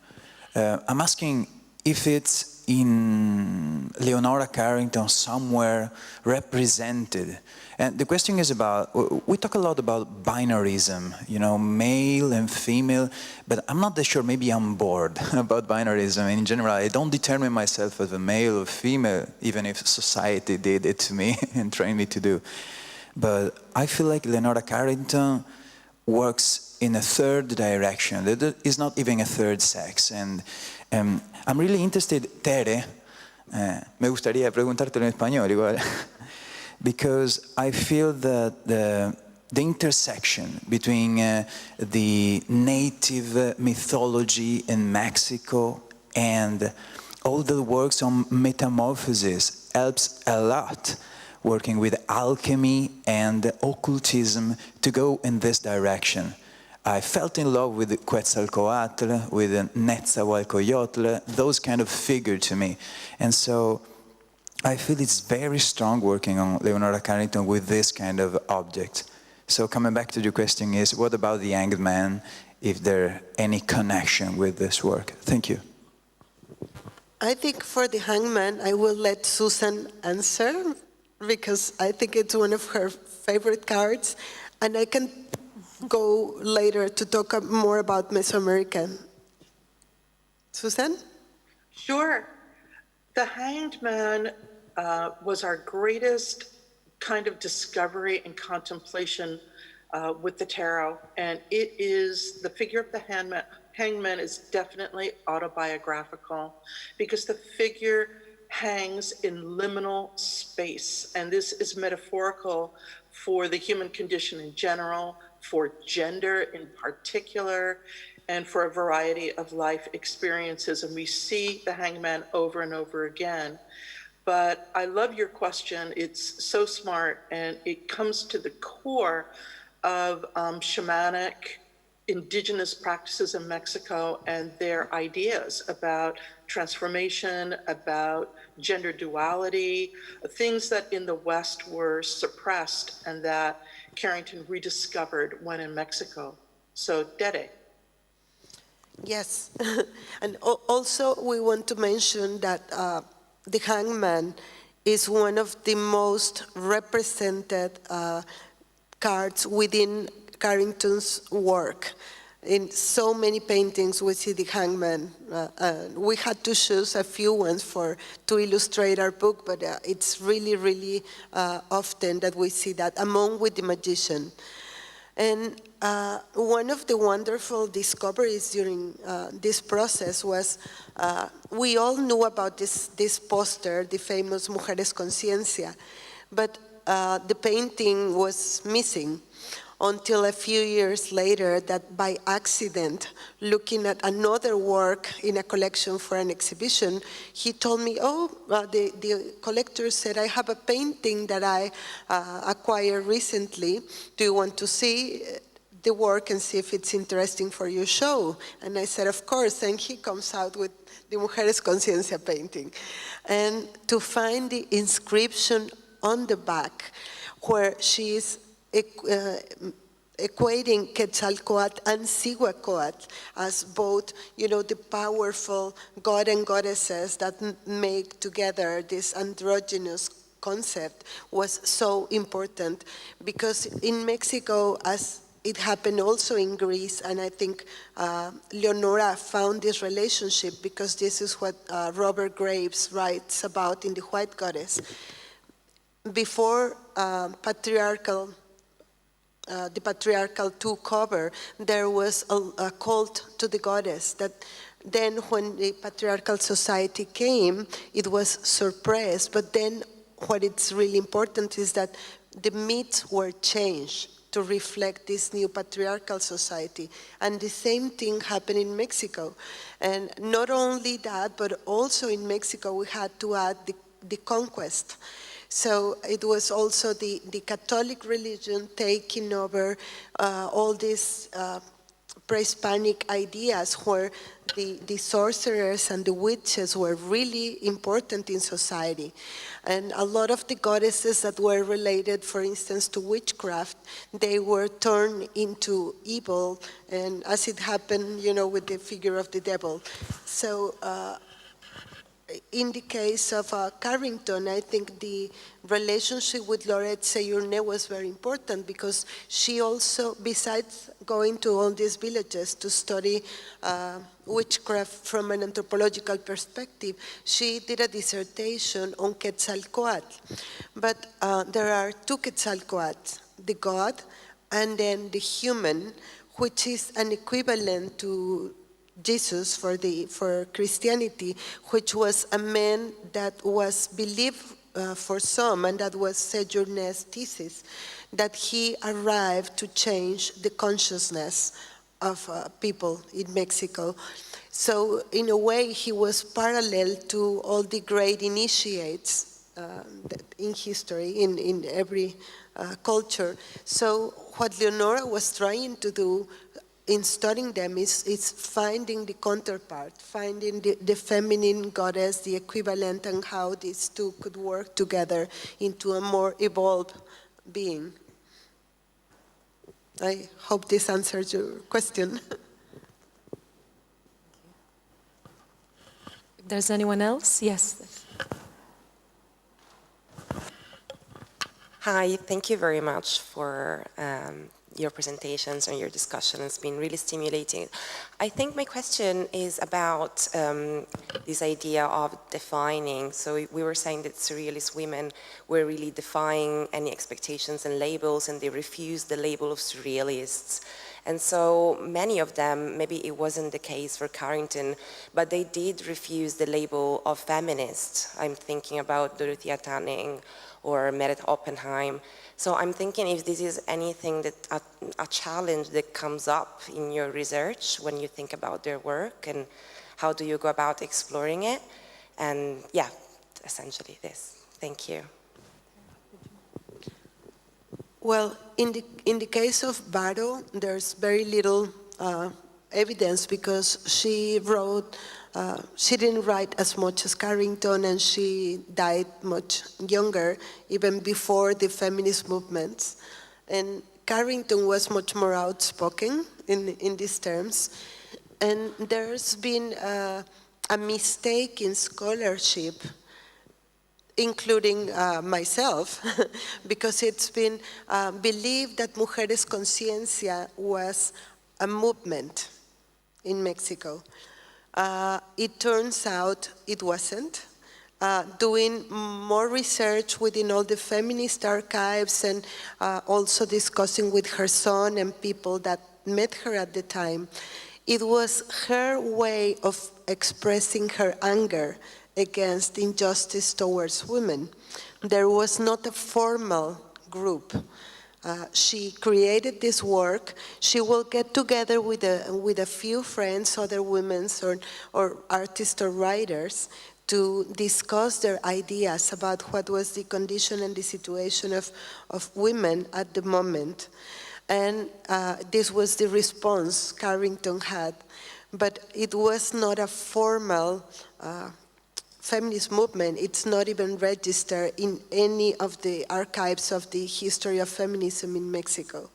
I'm asking if it's in Leonora Carrington somewhere represented. And the question is about, we talk a lot about binarism, you know, male and female, but I'm not that sure, maybe I'm bored about binarism in general. I don't determine myself as a male or female, even if society did it to me and trained me to do. But I feel like Leonora Carrington works in a third direction. There is not even a third sex. And I'm really interested, Tere, me gustaría preguntártelo en español igual, because I feel that the intersection between the native mythology in Mexico and all the works on metamorphosis helps a lot, working with alchemy and occultism to go in this direction. I felt in love with Quetzalcoatl, with Netzahualcoyotl, those kind of figure to me. And so I feel it's very strong working on Leonora Carrington with this kind of object. So coming back to your question is, what about the Hanged Man, if there any connection with this work? Thank you. I think for the Hangman, I will let Susan answer, because I think it's one of her favorite cards, and I can go later to talk more about Mesoamerican. Susan? Sure. The Hanged Man was our greatest kind of discovery and contemplation with the tarot, and it is, the figure of the hangman is definitely autobiographical, because the figure hangs in liminal space, and this is metaphorical for the human condition in general, for gender in particular, and for a variety of life experiences. And we see the hangman over and over again. But I love your question. It's so smart, and it comes to the core of shamanic indigenous practices in Mexico and their ideas about transformation, about gender duality, things that in the West were suppressed and that Carrington rediscovered when in Mexico. So, Tere. Yes, and also we want to mention that the hangman is one of the most represented cards within Carrington's work. In so many paintings we see the hangman. We had to choose a few ones to illustrate our book, but it's really, really often that we see that, among with the magician. And one of the wonderful discoveries during this process was, we all knew about this poster, the famous Mujeres Conciencia, but the painting was missing until a few years later, that by accident, looking at another work in a collection for an exhibition, he told me, the collector said, I have a painting that I acquired recently. Do you want to see the work and see if it's interesting for your show? And I said, of course. And he comes out with the Mujeres Conciencia painting. And to find the inscription on the back where she is equating Quetzalcoatl and Cihuacoatl as both, the powerful god and goddesses that make together this androgynous concept, was so important, because in Mexico, as it happened also in Greece, and I think Leonora found this relationship, because this is what Robert Graves writes about in The White Goddess. Before the patriarchal took over, there was a cult to the goddess that then when the patriarchal society came, it was suppressed. But then what it's really important is that the myths were changed to reflect this new patriarchal society. And the same thing happened in Mexico. And not only that, but also in Mexico we had to add the conquest. So it was also the Catholic religion taking over all these pre-Hispanic ideas where the sorcerers and the witches were really important in society. And a lot of the goddesses that were related, for instance, to witchcraft, they were turned into evil, and as it happened, with the figure of the devil. So in the case of Carrington, I think the relationship with Laurette Sejourné was very important because she also, besides going to all these villages to study witchcraft from an anthropological perspective, she did a dissertation on Quetzalcoatl. But there are two Quetzalcoatls, the god and then the human, which is an equivalent to Jesus for Christianity, which was a man that was believed for some, and that was Sejourné's thesis, that he arrived to change the consciousness of people in Mexico. So in a way, he was parallel to all the great initiates in history, in every culture. So what Leonora was trying to do in studying them is finding the counterpart, finding the feminine goddess, the equivalent, and how these two could work together into a more evolved being. I hope this answers your question. If there's anyone else, yes. Hi, thank you very much for your presentations and your discussion. It's been really stimulating. I think my question is about this idea of defining. So we were saying that surrealist women were really defying any expectations and labels, and they refused the label of surrealists. And so many of them, maybe it wasn't the case for Carrington, but they did refuse the label of feminist. I'm thinking about Dorothea Tanning or Merit Oppenheim. So I'm thinking if this is anything that a challenge that comes up in your research when you think about their work, and how do you go about exploring it? And yeah, essentially this. Thank you. Well, in the case of Barrow, there's very little evidence because she didn't write as much as Carrington, and she died much younger, even before the feminist movements. And Carrington was much more outspoken in these terms. And there's been a mistake in scholarship, including myself, because it's been believed that Mujeres Conciencia was a movement in Mexico. It turns out it wasn't. Doing more research within all the feminist archives, and also discussing with her son and people that met her at the time, it was her way of expressing her anger against injustice towards women. There was not a formal group. She created this work. She will get together with a few friends, other women or artists or writers, to discuss their ideas about what was the condition and the situation of women at the moment. And this was the response Carrington had. But it was not a formal feminist movement. It's not even registered in any of the archives of the history of feminism in Mexico.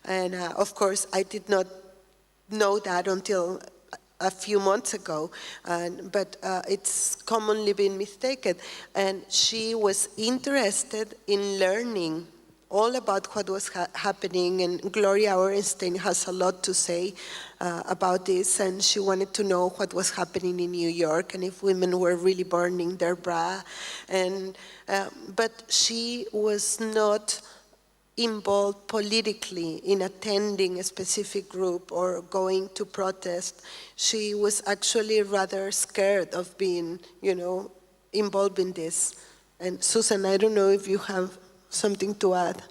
And of course, I did not know that until a few months ago, but it's commonly been mistaken. And she was interested in learning all about what was happening, and Gloria Orenstein has a lot to say about this, and she wanted to know what was happening in New York and if women were really burning their bra. And but she was not involved politically in attending a specific group or going to protest. She was actually rather scared of being, involved in this. And Susan, I don't know if you have something to add?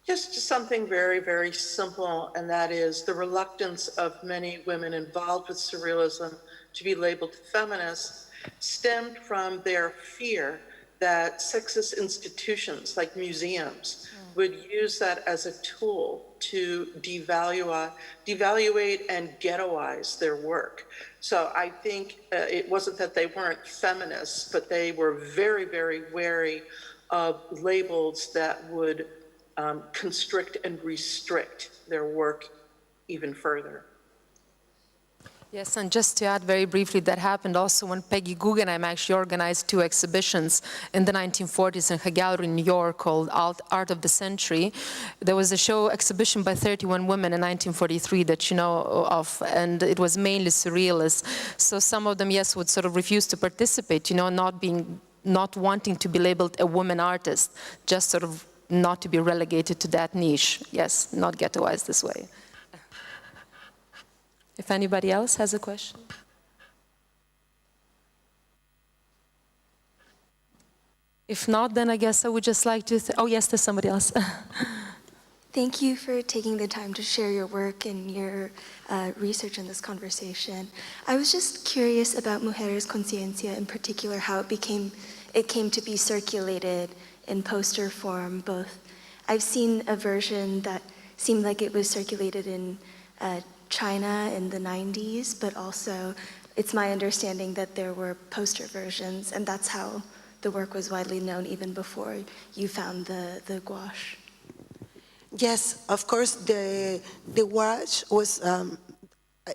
Just something very, very simple, and that is the reluctance of many women involved with surrealism to be labeled feminists stemmed from their fear that sexist institutions like museums would use that as a tool to devaluate and ghettoize their work. So I think it wasn't that they weren't feminists, but they were very, very wary of labels that would constrict and restrict their work even further. Yes, and just to add very briefly, that happened also when Peggy Guggenheim actually organized 2 exhibitions in the 1940s in her gallery in New York called Art of the Century. There was a show exhibition by 31 women in 1943 that you know of, and it was mainly surrealist. So some of them, yes, would sort of refuse to participate, you know, not wanting to be labeled a woman artist, just sort of not to be relegated to that niche. Yes, not ghettoized this way. If anybody else has a question? If not, then I guess I would just like to, oh yes, there's somebody else. Thank you for taking the time to share your work and your research in this conversation. I was just curious about Mujeres Conciencia, in particular, how it came to be circulated in poster form. Both, I've seen a version that seemed like it was circulated in China in the 90s, but also it's my understanding that there were poster versions, and that's how the work was widely known even before you found the gouache. Yes, of course, the gouache was,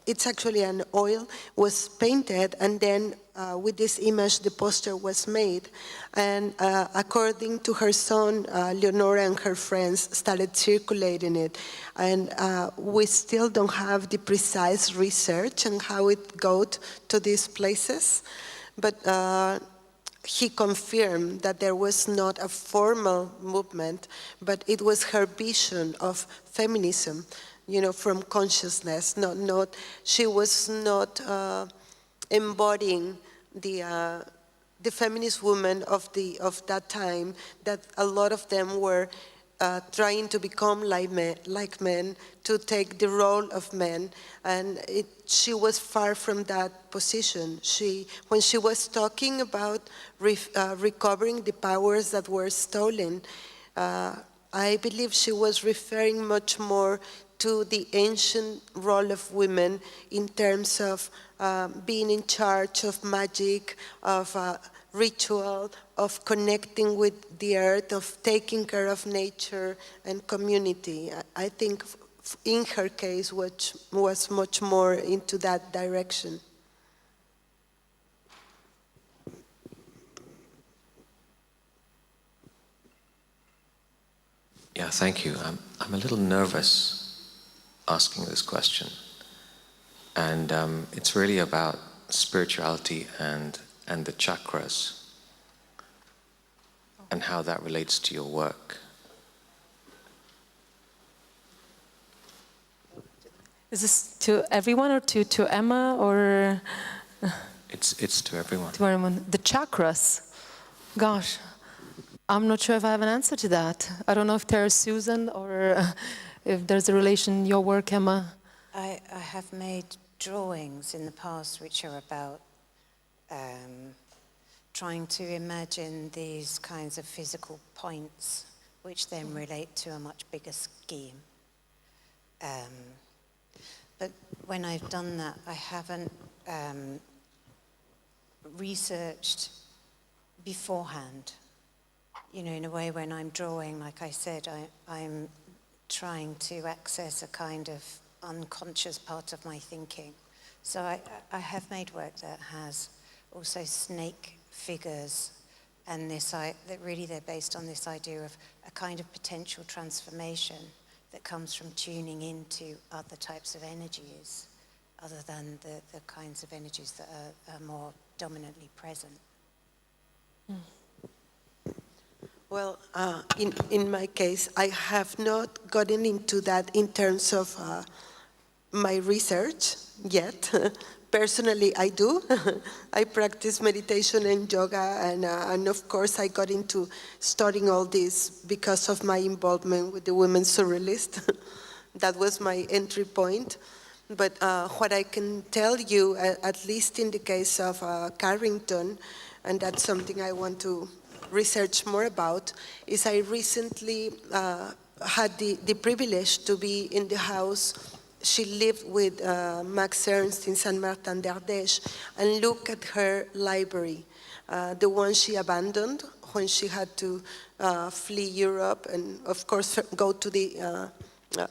it's actually an oil, was painted, and then with this image, the poster was made. And according to her son, Leonora and her friends started circulating it. And we still don't have the precise research on how it got to these places. But he confirmed that there was not a formal movement, but it was her vision of feminism, you know, from consciousness. She was not embodying the feminist women of that time, that a lot of them were trying to become like men, to take the role of men, and she was far from that position. When she was talking about recovering the powers that were stolen, I believe she was referring much more to the ancient role of women in terms of being in charge of magic, of ritual, of connecting with the earth, of taking care of nature and community. I think in her case was much more into that direction. Yeah, thank you. I'm a little nervous asking this question, and it's really about spirituality and the chakras and how that relates to your work. Is this to everyone or to Emma or? It's to everyone. To everyone. The chakras. Gosh, I'm not sure if I have an answer to that. I don't know if there's Susan or if there's a relation in your work, Emma. I have made drawings in the past which are about trying to imagine these kinds of physical points which then relate to a much bigger scheme. But when I've done that, I haven't researched beforehand. You know, in a way when I'm drawing, like I said, I'm trying to access a kind of unconscious part of my thinking. So I have made work that has also snake figures, and that really they're based on this idea of a kind of potential transformation that comes from tuning into other types of energies, other than the kinds of energies that are more dominantly present. Well, in my case, I have not gotten into that in terms of my research yet. Personally, I do. I practice meditation and yoga, and of course I got into studying all this because of my involvement with the women surrealists. That was my entry point. But what I can tell you, at least in the case of Carrington, and that's something I want to research more about, is I recently had the privilege to be in the house. She lived with Max Ernst in Saint-Martin-d'Ardèche, and look at her library, the one she abandoned when she had to flee Europe and, of course, go to the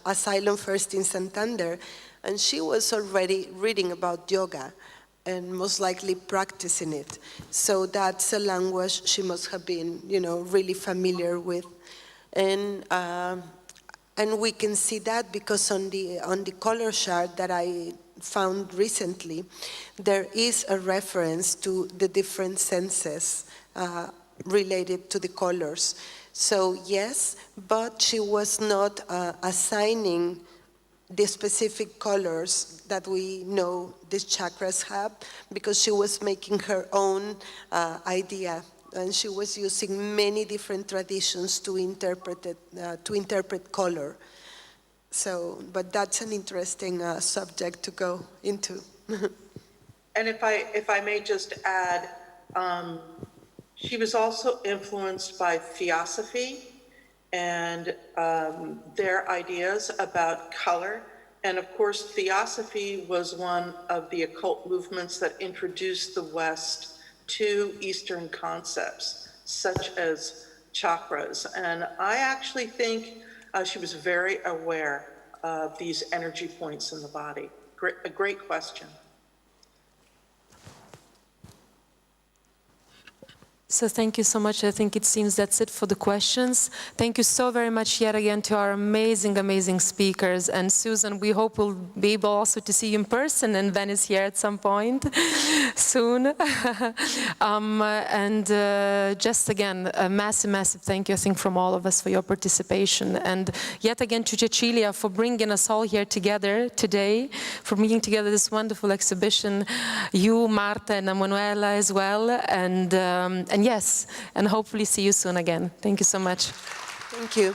asylum first in Santander. And she was already reading about yoga and most likely practicing it. So that's a language she must have been, really familiar with. And we can see that because on the color chart that I found recently, there is a reference to the different senses related to the colors. So yes, but she was not assigning the specific colors that we know these chakras have, because she was making her own idea. And she was using many different traditions to interpret color. So, but that's an interesting subject to go into. And if I may just add, she was also influenced by theosophy and their ideas about color. And of course, theosophy was one of the occult movements that introduced the West to Eastern concepts, such as chakras. And I actually think she was very aware of these energy points in the body. A great question. So thank you so much. I think it seems that's it for the questions. Thank you so very much yet again to our amazing, amazing speakers. And Susan, we hope we'll be able also to see you in person in Venice here at some point soon. Just again, a massive, massive thank you, I think, from all of us for your participation. And yet again to Cecilia for bringing us all here together today, for bringing together this wonderful exhibition. You, Marta, and Emanuela as well. And yes, and hopefully see you soon again. Thank you so much. Thank you.